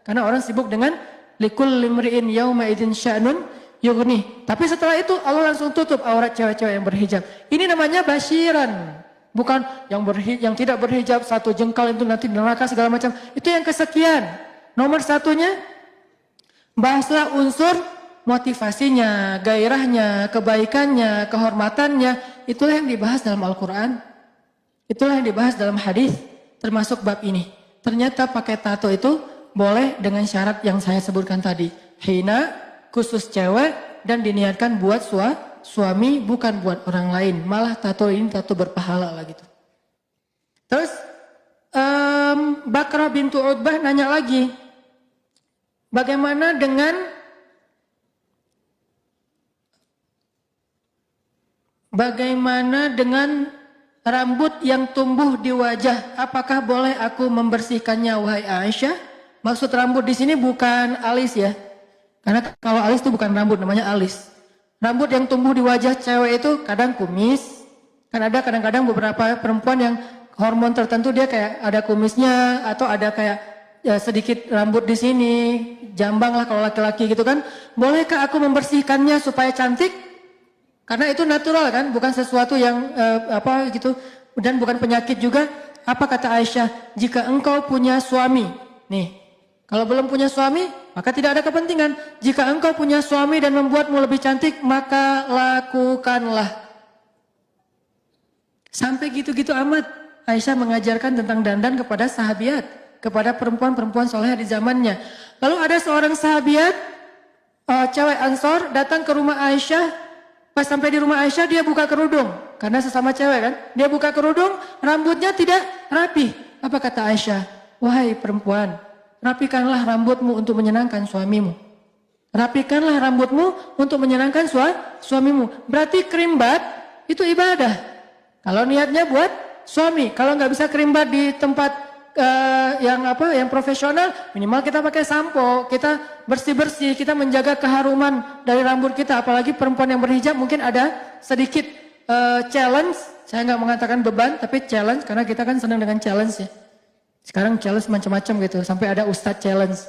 Karena orang sibuk dengan likul limri'in yauma idzin sya'nun yughni. Tapi setelah itu Allah langsung tutup aurat cewek-cewek yang berhijab. Ini namanya basyiran. Bukan yang tidak berhijab satu jengkal itu nanti neraka segala macam. Itu yang kesekian. Nomor satunya, bahaslah unsur motivasinya, gairahnya, kebaikannya, kehormatannya. Itulah yang dibahas dalam Al-Quran. Itulah yang dibahas dalam hadis, termasuk bab ini. Ternyata pakai tato itu boleh dengan syarat yang saya sebutkan tadi. Hina, khusus cewek, dan diniatkan buat suami, bukan buat orang lain. Malah tato ini tato berpahala lah gitu. Terus Bakrah bintu Utbah nanya lagi, bagaimana dengan rambut yang tumbuh di wajah? Apakah boleh aku membersihkannya wahai Aisyah? Maksud rambut di sini bukan alis ya. Karena kalau alis itu bukan rambut, namanya alis. Rambut yang tumbuh di wajah cewek itu kadang kumis. Kan ada kadang-kadang beberapa perempuan yang hormon tertentu dia kayak ada kumisnya atau ada kayak sedikit rambut di sini, jambang lah kalau laki-laki gitu kan. Bolehkah aku membersihkannya supaya cantik? Karena itu natural kan, bukan sesuatu yang apa gitu, dan bukan penyakit juga. Apa kata Aisyah? Jika engkau punya suami, nih, kalau belum punya suami, maka tidak ada kepentingan. Jika engkau punya suami dan membuatmu lebih cantik, maka lakukanlah. Sampai gitu-gitu amat. Aisyah mengajarkan tentang dandan kepada sahabiat, kepada perempuan-perempuan soleh di zamannya. Lalu ada seorang sahabiat, cewek Ansor, datang ke rumah Aisyah. Pas sampai di rumah Aisyah, dia buka kerudung. Karena sesama cewek kan. Dia buka kerudung, rambutnya tidak rapi. Apa kata Aisyah? Wahai perempuan, rapikanlah rambutmu untuk menyenangkan suamimu. Rapikanlah rambutmu untuk menyenangkan suamimu. Berarti kerimbat itu ibadah. Kalau niatnya buat suami. Kalau nggak bisa kerimbat di tempat yang profesional, minimal kita pakai sampo, kita bersih-bersih, kita menjaga keharuman dari rambut kita. Apalagi perempuan yang berhijab mungkin ada sedikit challenge. Saya nggak mengatakan beban, tapi challenge karena kita kan senang dengan challenge ya. Sekarang challenge macam-macam gitu, sampai ada Ustadz challenge.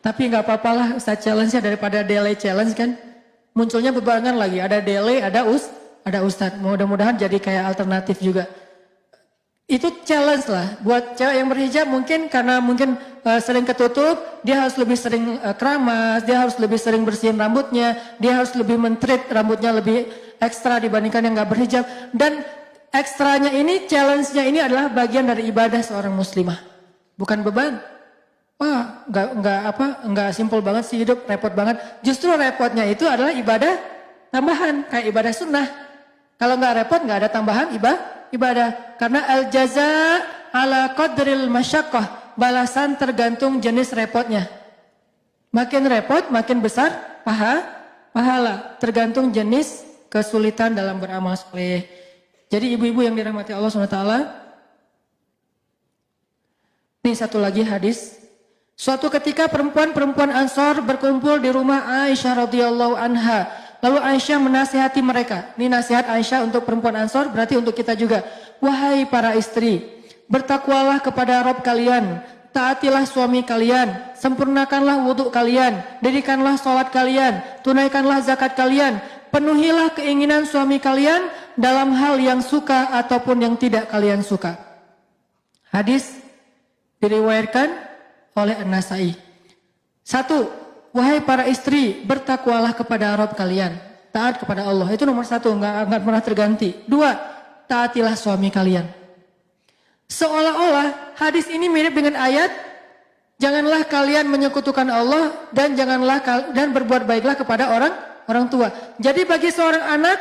Tapi nggak apa-apalah Ustadz challenge-nya daripada delay challenge kan. Munculnya bebarengan lagi, ada delay, ada Ustadz. Mudah-mudahan jadi kayak alternatif juga. Itu challenge lah buat cewek yang berhijab, mungkin karena sering ketutup, dia harus lebih sering keramas, dia harus lebih sering bersihin rambutnya, dia harus lebih mentreat rambutnya lebih ekstra dibandingkan yang nggak berhijab. Dan ekstranya ini, challenge-nya ini adalah bagian dari ibadah seorang muslimah, bukan beban. Wah, nggak simpel banget sih hidup, repot banget. Justru repotnya itu adalah ibadah tambahan, kayak ibadah sunnah. Kalau nggak repot, nggak ada tambahan ibadah. Karena al-jaza ala qadril masyaqqah, balasan tergantung jenis repotnya. Makin repot, makin besar pahala, tergantung jenis kesulitan dalam beramal soleh. Jadi ibu-ibu yang dirahmati Allah SWT, ini satu lagi hadis. Suatu ketika perempuan-perempuan Ansor berkumpul di rumah Aisyah radhiyallahu anha. Lalu Aisyah menasihati mereka. Ini nasihat Aisyah untuk perempuan Ansor, berarti untuk kita juga. Wahai para istri, bertakwalah kepada Rabb kalian, taatilah suami kalian, sempurnakanlah wudhu kalian, dirikanlah sholat kalian, tunaikanlah zakat kalian, penuhilah keinginan suami kalian, dalam hal yang suka ataupun yang tidak kalian suka. Hadis diriwayatkan oleh An-Nasai. 1. Wahai para istri, bertakwalah kepada Rabb kalian, taat kepada Allah. Itu nomor 1, enggak pernah terganti. 2. Taatilah suami kalian. Seolah-olah hadis ini mirip dengan ayat, janganlah kalian menyekutukan Allah dan berbuat baiklah kepada orang tua. Jadi bagi seorang anak,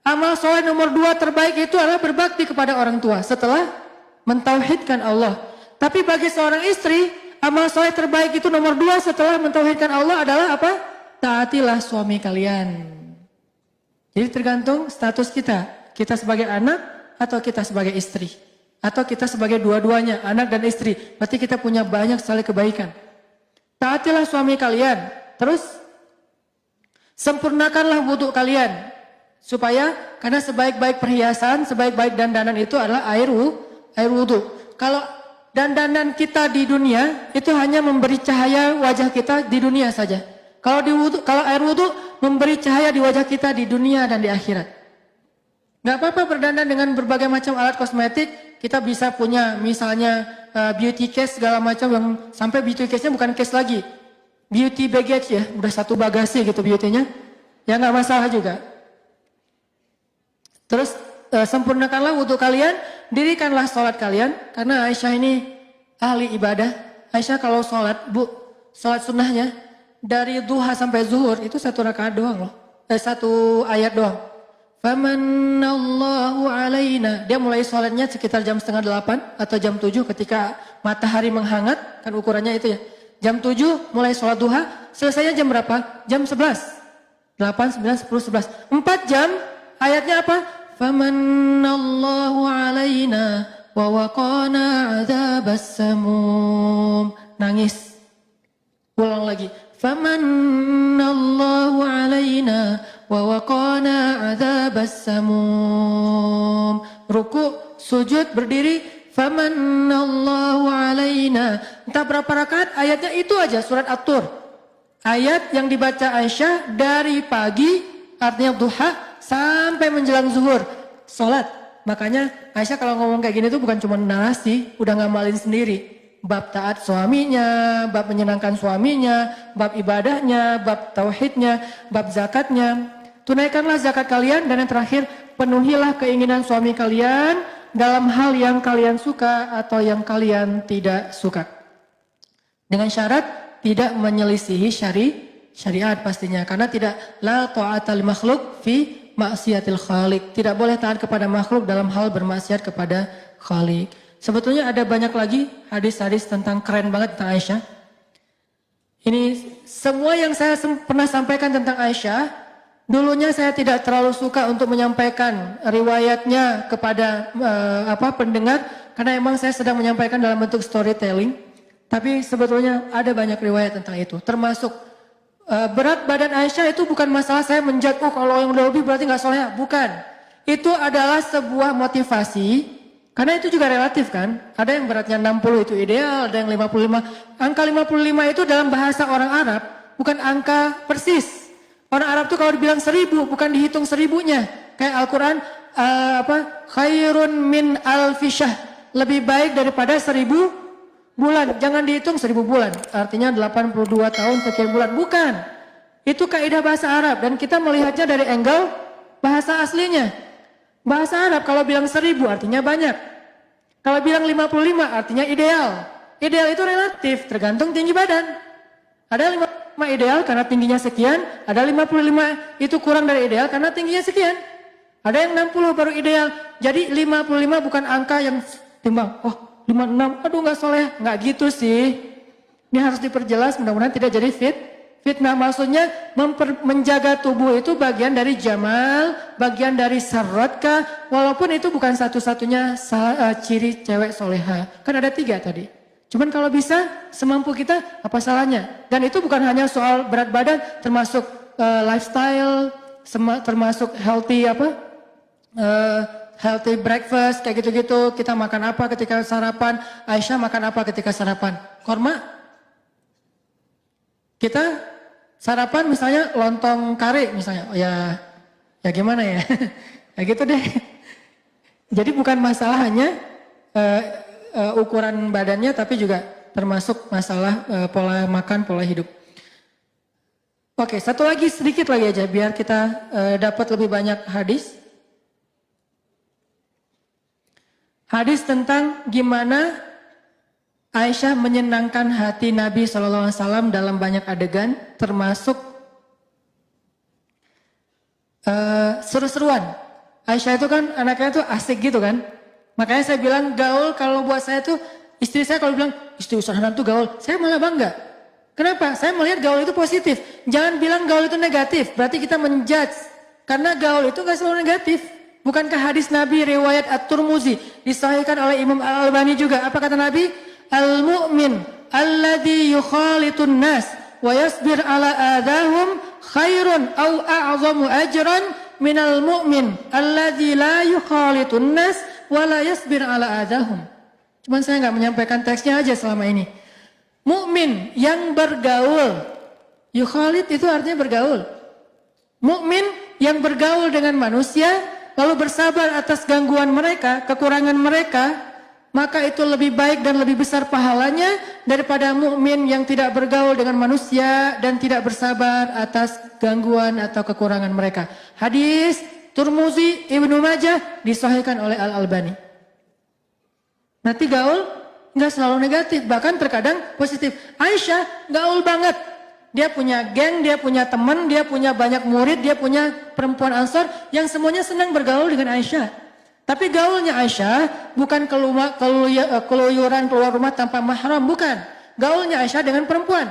amal soleh nomor 2 terbaik itu adalah berbakti kepada orang tua setelah mentauhidkan Allah. Tapi bagi seorang istri, amal soleh terbaik itu nomor 2 setelah mentauhidkan Allah adalah apa? Taatilah suami kalian. Jadi tergantung status kita. Kita sebagai anak atau kita sebagai istri. Atau kita sebagai dua-duanya, anak dan istri. Berarti kita punya banyak sekali kebaikan. Taatilah suami kalian. Terus, sempurnakanlah wudhu kalian. Karena sebaik-baik perhiasan, sebaik-baik dandanan itu adalah air wudhu. Kalau dandanan kita di dunia, itu hanya memberi cahaya wajah kita di dunia saja. Kalau air wudhu, memberi cahaya di wajah kita di dunia dan di akhirat. Gak apa-apa berdandan dengan berbagai macam alat kosmetik. Kita bisa punya misalnya beauty case segala macam yang sampai beauty case-nya bukan case lagi. Beauty baggage ya, udah satu bagasi gitu beauty-nya. Ya gak masalah juga. Terus sempurnakanlah wudhu kalian, dirikanlah sholat kalian. Karena Aisyah ini ahli ibadah. Aisyah kalau sholat, sholat sunnahnya dari duha sampai zuhur itu 1 rakaat doang loh. 1 ayat doang. Famanallahu alaina. Dia mulai sholatnya sekitar jam 7:30 atau jam 7 ketika matahari menghangat. Kan ukurannya itu ya. Jam 7 mulai sholat duha. Selesainya jam berapa? Jam 11. 8, 9, 10, 11. 4 jam. Ayatnya apa? Famanallahu alaina wa waqana adzabas samum. Nangis. Ulang lagi. Famanallahu alaina wa waqana adzabas samum. Ruku, sujud, berdiri. Famanallahu alaina. Entah berapa rakaat, ayatnya itu aja surat At-Tur. Ayat yang dibaca Aisyah dari pagi, artinya duha, sampai menjelang zuhur, sholat. Makanya Aisyah kalau ngomong kayak gini tuh bukan cuma narasi, udah ngamalin sendiri. Bab taat suaminya, bab menyenangkan suaminya, bab ibadahnya, bab tauhidnya, bab zakatnya. Tunaikanlah zakat kalian dan yang terakhir, penuhilah keinginan suami kalian dalam hal yang kalian suka atau yang kalian tidak suka. Dengan syarat tidak menyelisihi syariat pastinya. Karena tidak la ta'ata li makhluk fi maksiatil khaliq. Tidak boleh taat kepada makhluk dalam hal bermaksiat kepada khaliq. Sebetulnya ada banyak lagi hadis-hadis tentang keren banget tentang Aisyah. Ini semua yang saya pernah sampaikan tentang Aisyah. Dulunya saya tidak terlalu suka untuk menyampaikan riwayatnya kepada pendengar. Karena emang saya sedang menyampaikan dalam bentuk storytelling. Tapi sebetulnya ada banyak riwayat tentang itu. Termasuk berat badan Aisyah itu bukan masalah saya menjudge, kalau yang udah lebih berarti gak soleh. Bukan. Itu adalah sebuah motivasi. Karena itu juga relatif kan. Ada yang beratnya 60 itu ideal, ada yang 55. Angka 55 itu dalam bahasa orang Arab bukan angka persis. Orang Arab tuh kalau dibilang 1000 bukan dihitung 1000-nya. Kayak Al-Quran khairun min alfisyah. Lebih baik daripada 1000 bulan. Jangan dihitung 1000 bulan. Artinya 82 tahun sekian bulan. Bukan. Itu kaidah bahasa Arab. Dan kita melihatnya dari angle bahasa aslinya. Bahasa Arab kalau bilang 1000 artinya banyak. Kalau bilang 55 artinya ideal. Ideal itu relatif, tergantung tinggi badan. Ada 55 ideal karena tingginya sekian, ada 55 itu kurang dari ideal karena tingginya sekian. Ada yang 60 baru ideal. Jadi 55 bukan angka yang timbang. Oh 56, aduh gak soleh. Gak gitu sih. Ini harus diperjelas, mudah-mudahan tidak jadi fitnah. Maksudnya menjaga tubuh itu bagian dari jamal, bagian dari sarratka, walaupun itu bukan satu-satunya ciri cewek soleha. Kan ada 3 tadi. Cuman kalau bisa semampu kita apa salahnya. Dan itu bukan hanya soal berat badan, termasuk lifestyle, termasuk healthy healthy breakfast kayak gitu-gitu. Kita makan apa ketika sarapan? Aisyah makan apa ketika sarapan? Korma. Kita sarapan misalnya lontong kari misalnya, ya gimana ya, Kayak gitu deh. Jadi bukan masalah hanya ukuran badannya, tapi juga termasuk masalah pola makan, pola hidup. Oke, satu lagi sedikit lagi aja biar kita dapat lebih banyak hadis. Hadis tentang gimana Aisyah menyenangkan hati Nabi SAW dalam banyak adegan, termasuk seru-seruan. Aisyah itu kan anaknya tuh asik gitu kan. Makanya saya bilang gaul kalau buat saya tuh, istri saya kalau bilang istri usahanan tuh gaul, saya malah bangga. Kenapa? Saya melihat gaul itu positif. Jangan bilang gaul itu negatif, berarti kita menjudge. Karena gaul itu gak selalu negatif. Bukankah hadis Nabi riwayat At-Tirmidzi disahihkan oleh Imam Al-Albani juga? Apa kata Nabi? Al-mu'min alladhi yukhalitun nas wa yasbir ala adahum khairun au a'zamu ajran minal mu'min alladhi la yukhalitun nas wa la yasbir ala adahum. Cuman saya nggak menyampaikan teksnya aja selama ini. Mukmin yang bergaul, yukhalit itu artinya bergaul. Mukmin yang bergaul dengan manusia lalu bersabar atas gangguan mereka, kekurangan mereka, maka itu lebih baik dan lebih besar pahalanya daripada mukmin yang tidak bergaul dengan manusia dan tidak bersabar atas gangguan atau kekurangan mereka. Hadis Tirmidzi, Ibnu Majah disahihkan oleh Al-Albani. Nanti gaul nggak selalu negatif, bahkan terkadang positif. Aisyah gaul banget. Dia punya geng, dia punya teman, dia punya banyak murid, dia punya perempuan Ansor yang semuanya senang bergaul dengan Aisyah. Tapi gaulnya Aisyah bukan keluyuran keluar rumah tanpa mahram, bukan. Gaulnya Aisyah dengan perempuan.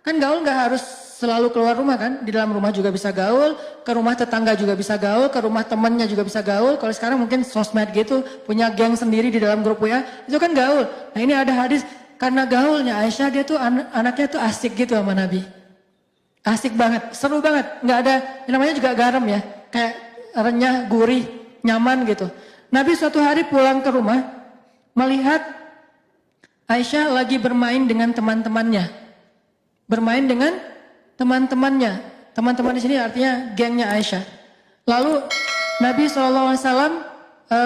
Kan gaul nggak harus selalu keluar rumah kan, di dalam rumah juga bisa gaul, ke rumah tetangga juga bisa gaul, ke rumah temannya juga bisa gaul. Kalau sekarang mungkin sosmed gitu, punya geng sendiri di dalam grup WA, itu kan gaul. Nah ini ada hadis, karena gaulnya Aisyah, dia tuh anaknya tuh asik gitu sama Nabi. Asik banget, seru banget, nggak ada, namanya juga garam ya, kayak renyah, gurih, nyaman gitu. Nabi suatu hari pulang ke rumah, melihat Aisyah lagi bermain dengan teman-temannya. Bermain dengan teman-temannya. Teman-teman di sini artinya gengnya Aisyah. Lalu Nabi SAW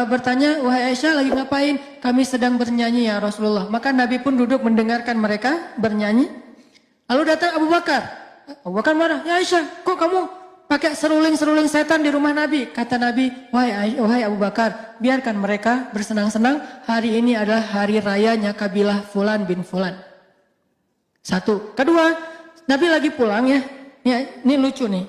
bertanya, wahai Aisyah lagi ngapain? Kami sedang bernyanyi ya Rasulullah. Maka Nabi pun duduk mendengarkan mereka bernyanyi. Lalu datang Abu Bakar. Abu Bakar marah, ya Aisyah, kok kamu pakai seruling-seruling setan di rumah Nabi? Kata Nabi, wahai Abu Bakar, biarkan mereka bersenang-senang. Hari ini adalah hari rayanya kabilah Fulan bin Fulan. Satu. Kedua, Nabi lagi pulang ya. Ini lucu nih.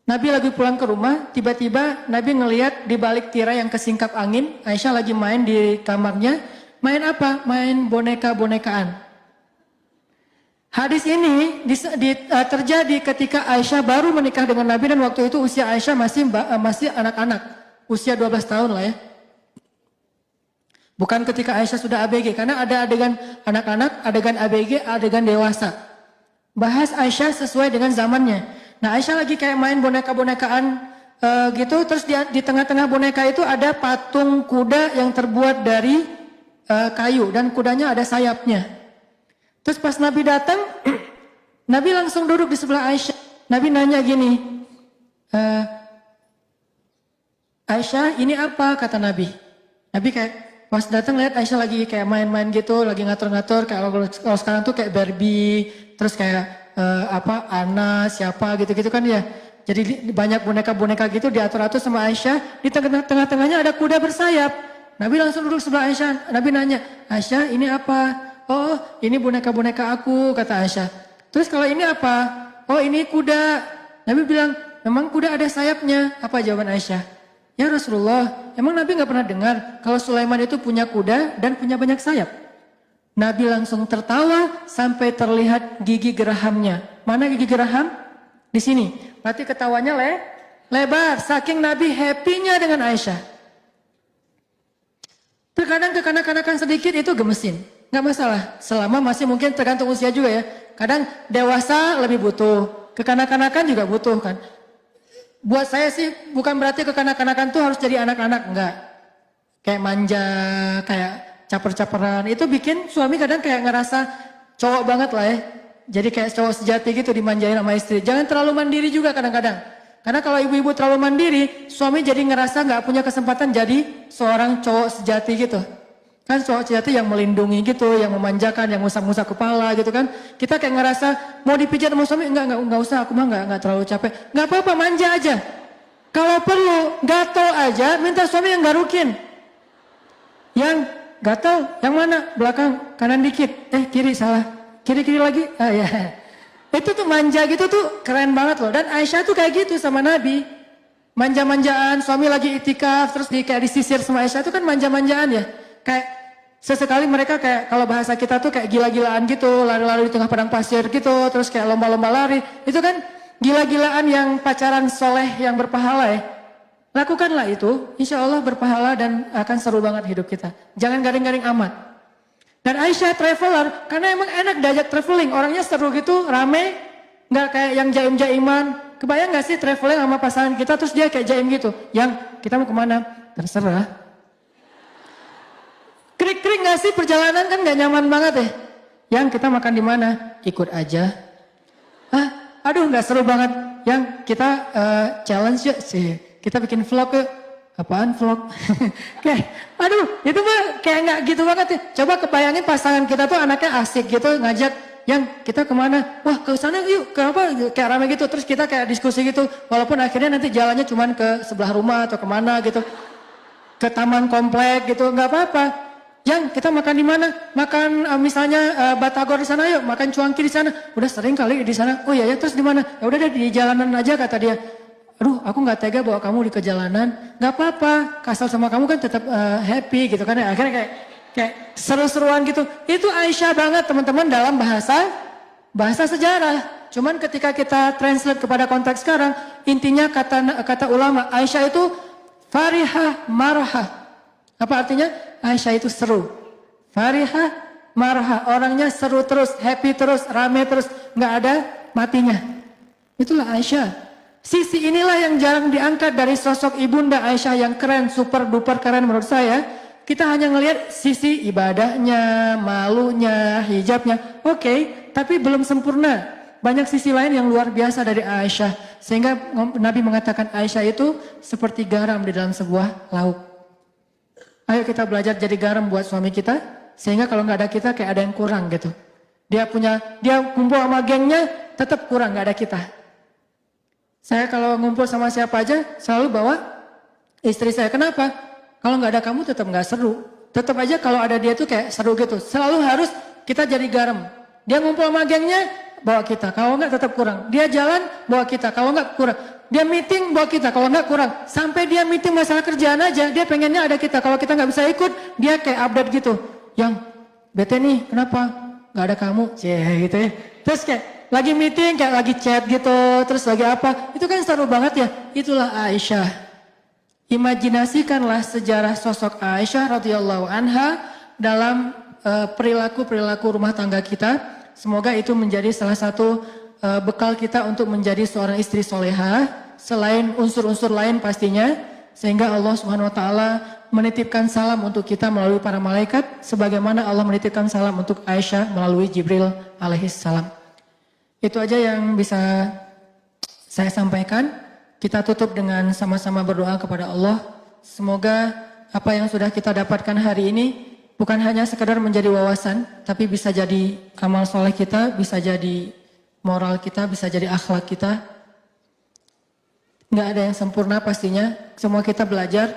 Nabi lagi pulang ke rumah, tiba-tiba Nabi ngelihat di balik tirai yang kesingkap angin, Aisyah lagi main di kamarnya. Main apa? Main boneka-bonekaan. Hadis ini terjadi ketika Aisyah baru menikah dengan Nabi dan waktu itu usia Aisyah masih anak-anak, usia 12 tahun lah ya. Bukan ketika Aisyah sudah ABG, karena ada adegan anak-anak, adegan ABG, adegan dewasa. Bahas Aisyah sesuai dengan zamannya. Nah Aisyah lagi kayak main boneka-bonekaan gitu, terus di tengah-tengah boneka itu ada patung kuda yang terbuat dari kayu dan kudanya ada sayapnya. Terus pas Nabi datang, Nabi langsung duduk di sebelah Aisyah. Nabi nanya gini, Aisyah ini apa? Kata Nabi. Nabi kayak pas datang lihat Aisyah lagi kayak main-main gitu, lagi ngatur-ngatur. Kayak kalau sekarang tuh kayak Barbie, terus kayak Anna, siapa gitu-gitu kan ya. Jadi banyak boneka-boneka gitu diatur-atur sama Aisyah. Di tengah-tengahnya ada kuda bersayap. Nabi langsung duduk sebelah Aisyah. Nabi nanya, Aisyah ini apa? Oh ini boneka-boneka aku, kata Aisyah. Terus kalau ini apa? Oh ini kuda. Nabi bilang, memang kuda ada sayapnya. Apa jawaban Aisyah? Ya Rasulullah, emang Nabi gak pernah dengar kalau Sulaiman itu punya kuda dan punya banyak sayap? Nabi langsung tertawa sampai terlihat gigi gerahamnya. Mana gigi geraham? Di sini. Berarti ketawanya lebar. Saking Nabi happy-nya dengan Aisyah. Terkadang kekanak-kanakan sedikit itu gemesin. Nggak masalah, selama masih mungkin tergantung usia juga ya. Kadang dewasa lebih butuh, kekanak-kanakan juga butuh kan. Buat saya sih bukan berarti kekanak-kanakan tuh harus jadi anak-anak, enggak. Kayak manja, kayak caper-caperan, itu bikin suami kadang kayak ngerasa cowok banget lah ya. Jadi kayak cowok sejati gitu dimanjain sama istri. Jangan terlalu mandiri juga kadang-kadang. Karena kalau ibu-ibu terlalu mandiri, suami jadi ngerasa nggak punya kesempatan jadi seorang cowok sejati gitu. Kan cowok sejati yang melindungi gitu, yang memanjakan, yang ngusap-ngusap kepala gitu kan. Kita kayak ngerasa mau dipijat sama suami, enggak usah, aku mah enggak terlalu capek. Enggak apa-apa, manja aja. Kalau perlu, gatel aja, minta suami yang garukin. Yang gatel, yang mana? Belakang, kanan dikit. Kiri salah. Kiri lagi. Ya. Itu tuh manja gitu tuh keren banget loh. Dan Aisyah tuh kayak gitu sama Nabi. Manja-manjaan, suami lagi itikaf, terus kayak disisir sama Aisyah itu kan manja-manjaan ya. Kayak sesekali mereka kayak kalau bahasa kita tuh kayak gila-gilaan gitu, lari-lari di tengah padang pasir gitu, terus kayak lomba-lomba lari. Itu kan gila-gilaan yang pacaran soleh yang berpahala ya. Lakukanlah itu, insya Allah berpahala dan akan seru banget hidup kita. Jangan garing-garing amat. Dan Aisyah traveler, karena emang enak diajak traveling, orangnya seru gitu, rame, nggak kayak yang jaim-jaiman. Kebayang nggak sih traveling sama pasangan kita, terus dia kayak jaim gitu, yang kita mau kemana? Terserah. Krik-krik nggak sih perjalanan kan nggak nyaman banget ya? Yang kita makan di mana? Ikut aja. Aduh nggak seru banget. Yang kita challenge yuk sih, kita bikin vlog yuk. Apaan vlog? Kayak, aduh itu mah kayak nggak gitu banget ya. Coba kebayangin pasangan kita tuh anaknya asik gitu ngajak yang kita kemana? Wah ke sana yuk, ke apa? Kayak rame gitu. Terus kita kayak diskusi gitu. Walaupun akhirnya nanti jalannya cuman ke sebelah rumah atau kemana gitu. Ke taman komplek gitu, nggak apa-apa. Yang kita makan di mana? Makan misalnya batagor di sana yuk, makan cuangki di sana. Udah sering kali di sana. Oh iya ya, terus di mana? Ya udah deh di jalanan aja kata dia. Aduh, aku nggak tega bawa kamu di kejalanan. Nggak apa-apa, kasar sama kamu kan tetap happy gitu kan. Akhirnya kayak seru-seruan gitu. Itu Aisyah banget teman-teman dalam bahasa sejarah. Cuman ketika kita translate kepada konteks sekarang, intinya kata ulama Aisyah itu farihah marahah. Apa artinya? Aisyah itu seru. Farihah marahah, orangnya seru terus, happy terus, rame terus, nggak ada matinya. Itulah Aisyah. Sisi inilah yang jarang diangkat dari sosok ibunda Aisyah yang keren, super duper keren menurut saya. Kita hanya ngelihat sisi ibadahnya, malunya, hijabnya. Oke, tapi belum sempurna. Banyak sisi lain yang luar biasa dari Aisyah. Sehingga Nabi mengatakan Aisyah itu seperti garam di dalam sebuah lauk. Ayo kita belajar jadi garam buat suami kita. Sehingga kalau nggak ada kita kayak ada yang kurang gitu. Dia kumpul sama gengnya tetap kurang, nggak ada kita. Saya kalau ngumpul sama siapa aja selalu bawa istri saya. Kenapa? Kalau nggak ada kamu tetap nggak seru. Tetap aja kalau ada dia tuh kayak seru gitu. Selalu harus kita jadi garam. Dia ngumpul sama gengnya bawa kita. Kalau nggak tetap kurang. Dia jalan bawa kita. Kalau nggak kurang. Dia meeting bawa kita. Kalau nggak kurang. Sampai dia meeting masalah kerjaan aja. Dia pengennya ada kita. Kalau kita nggak bisa ikut, dia kayak update gitu. Yang bete nih, kenapa? Nggak ada kamu. Gitu ya. Terus kayak lagi meeting, kayak lagi chat gitu, terus lagi apa, itu kan seru banget ya. Itulah Aisyah. Imajinasikanlah sejarah sosok Aisyah radhiyallahu anha dalam perilaku rumah tangga kita. Semoga itu menjadi salah satu bekal kita untuk menjadi seorang istri solehah, selain unsur-unsur lain pastinya, sehingga Allah Subhanahu wa taala menitipkan salam untuk kita melalui para malaikat, sebagaimana Allah menitipkan salam untuk Aisyah melalui Jibril alaihissalam. Itu aja yang bisa saya sampaikan. Kita tutup dengan sama-sama berdoa kepada Allah. Semoga apa yang sudah kita dapatkan hari ini bukan hanya sekedar menjadi wawasan, tapi bisa jadi amal soleh kita, bisa jadi moral kita, bisa jadi akhlak kita. Nggak ada yang sempurna pastinya. Semua kita belajar.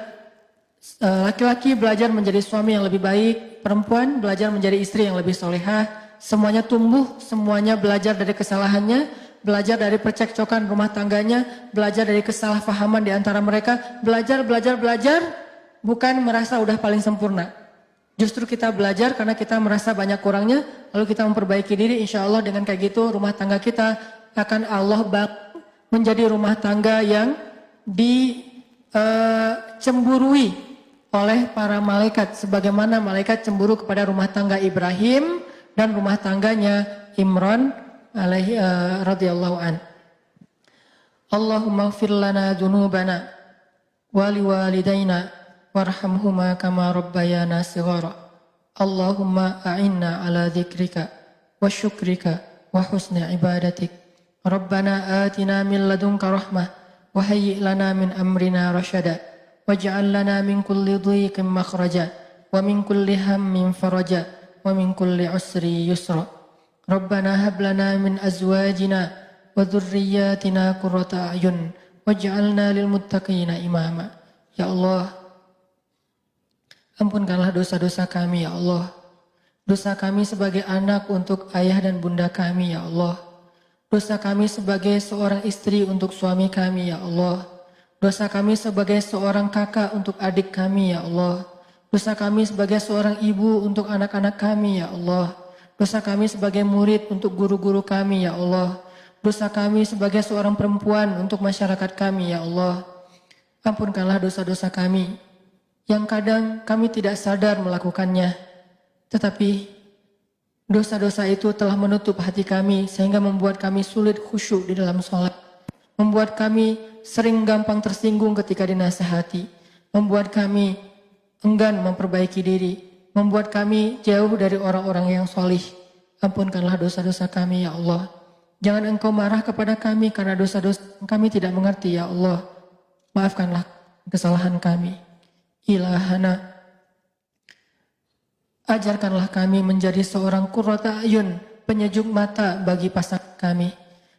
Laki-laki belajar menjadi suami yang lebih baik, perempuan belajar menjadi istri yang lebih solehah. Semuanya tumbuh, semuanya belajar dari kesalahannya, belajar dari percekcokan rumah tangganya, belajar dari kesalahpahaman di antara mereka, belajar, bukan merasa udah paling sempurna. Justru kita belajar karena kita merasa banyak kurangnya, lalu kita memperbaiki diri, insya Allah dengan kayak gitu rumah tangga kita akan Allah bangun menjadi rumah tangga yang dicemburui oleh para malaikat, sebagaimana malaikat cemburu kepada rumah tangga Ibrahim dan rumah tangganya Imran alaihi radhiyallahu an. Allahumma ighfir lana dzunubana wa liwalidayna warhamhuma kama rabbayana shighara. Allahumma a'inna ala dzikrika wa syukrika wa husni ibadatik. Rabbana atina min ladunka rahmah وهيئ لنا من أمرنا رشدا واجعل لنا من كل ضيق مخرجا ومن كل هم فرجا ومن كل عسر يسرا ربنا هب لنا من أزواجنا وذرياتنا قرة أعين واجعلنا للمتقين إماما. Ya Allah, ampunkanlah dosa-dosa kami ya Allah. Dosa kami sebagai anak untuk ayah dan bunda kami ya Allah. Dosa kami sebagai seorang istri untuk suami kami ya Allah. Dosa kami sebagai seorang kakak untuk adik kami ya Allah. Dosa kami sebagai seorang ibu untuk anak-anak kami ya Allah. Dosa kami sebagai murid untuk guru-guru kami ya Allah. Dosa kami sebagai seorang perempuan untuk masyarakat kami ya Allah. Ampunkanlah dosa-dosa kami yang kadang kami tidak sadar melakukannya. Tetapi dosa-dosa itu telah menutup hati kami sehingga membuat kami sulit khusyuk di dalam sholat. Membuat kami sering gampang tersinggung ketika dinasihati. Membuat kami enggan memperbaiki diri. Membuat kami jauh dari orang-orang yang solih. Ampunkanlah dosa-dosa kami ya Allah. Jangan Engkau marah kepada kami karena dosa-dosa kami tidak mengerti ya Allah. Maafkanlah kesalahan kami. Ilahana, ajarkanlah kami menjadi seorang qurrata ayun, penyejuk mata bagi pasangan kami.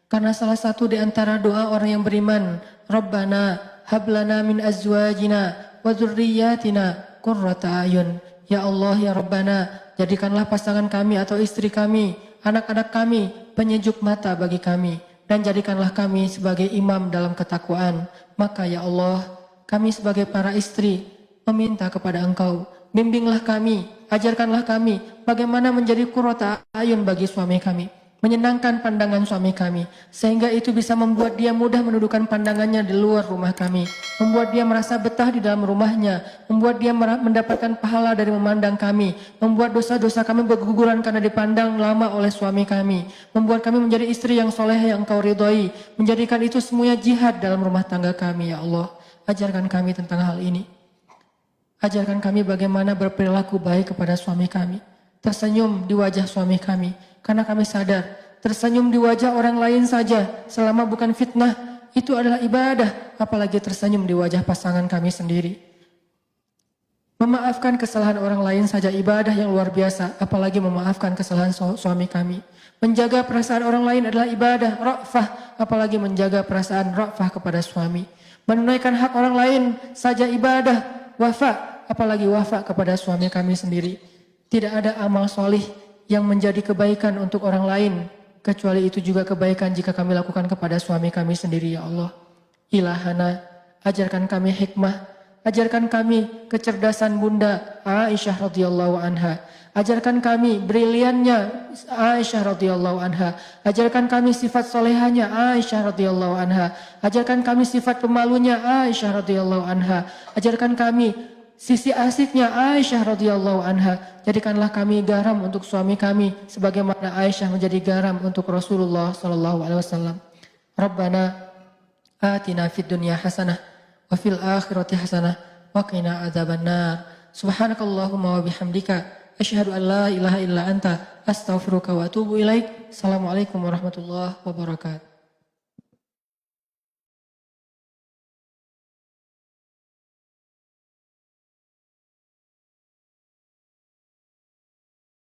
Karena salah satu di antara doa orang yang beriman, Rabbana hablana min azwajina wa dzurriyyatina qurrata ayun. Ya Allah ya Rabbana, jadikanlah pasangan kami atau istri kami, anak-anak kami penyejuk mata bagi kami. Dan jadikanlah kami sebagai imam dalam ketakwaan. Maka ya Allah, kami sebagai para istri meminta kepada Engkau, bimbinglah kami, ajarkanlah kami bagaimana menjadi qurrata ayun bagi suami kami, menyenangkan pandangan suami kami, sehingga itu bisa membuat dia mudah menundukkan pandangannya di luar rumah kami, membuat dia merasa betah di dalam rumahnya, membuat dia mendapatkan pahala dari memandang kami, membuat dosa-dosa kami berguguran karena dipandang lama oleh suami kami, membuat kami menjadi istri yang soleh yang Engkau ridhoi, menjadikan itu semuanya jihad dalam rumah tangga kami ya Allah. Ajarkan kami tentang hal ini. Ajarkan kami bagaimana berperilaku baik kepada suami kami. Tersenyum di wajah suami kami. Karena kami sadar, tersenyum di wajah orang lain saja selama bukan fitnah, itu adalah ibadah. Apalagi tersenyum di wajah pasangan kami sendiri. Memaafkan kesalahan orang lain saja ibadah yang luar biasa. Apalagi memaafkan kesalahan suami kami. Menjaga perasaan orang lain adalah ibadah, ra'fah. Apalagi menjaga perasaan ra'fah kepada suami. Menunaikan hak orang lain saja ibadah, wafa, apalagi wafa kepada suami kami sendiri. Tidak ada amal solih yang menjadi kebaikan untuk orang lain, kecuali itu juga kebaikan jika kami lakukan kepada suami kami sendiri ya Allah. Ilahana, ajarkan kami hikmah, ajarkan kami kecerdasan bunda Aisyah radhiyallahu anha. Ajarkan kami briliannya Aisyah radhiyallahu anha. Ajarkan kami sifat solehanya Aisyah radhiyallahu anha. Ajarkan kami sifat pemalunya Aisyah radhiyallahu anha. Ajarkan kami sisi asiknya Aisyah radhiyallahu anha. Jadikanlah kami garam untuk suami kami sebagaimana Aisyah menjadi garam untuk Rasulullah sallallahu alaihi wasallam. Rabbana atina fid dunya hasanah wa fil akhirati hasanah wa qina adzabannar. Subhanakallahumma wa bihamdika asyhadu an la ilaha illa anta astaghfiruka wa atubu ilaik. Assalamualaikum warahmatullahi wabarakatuh.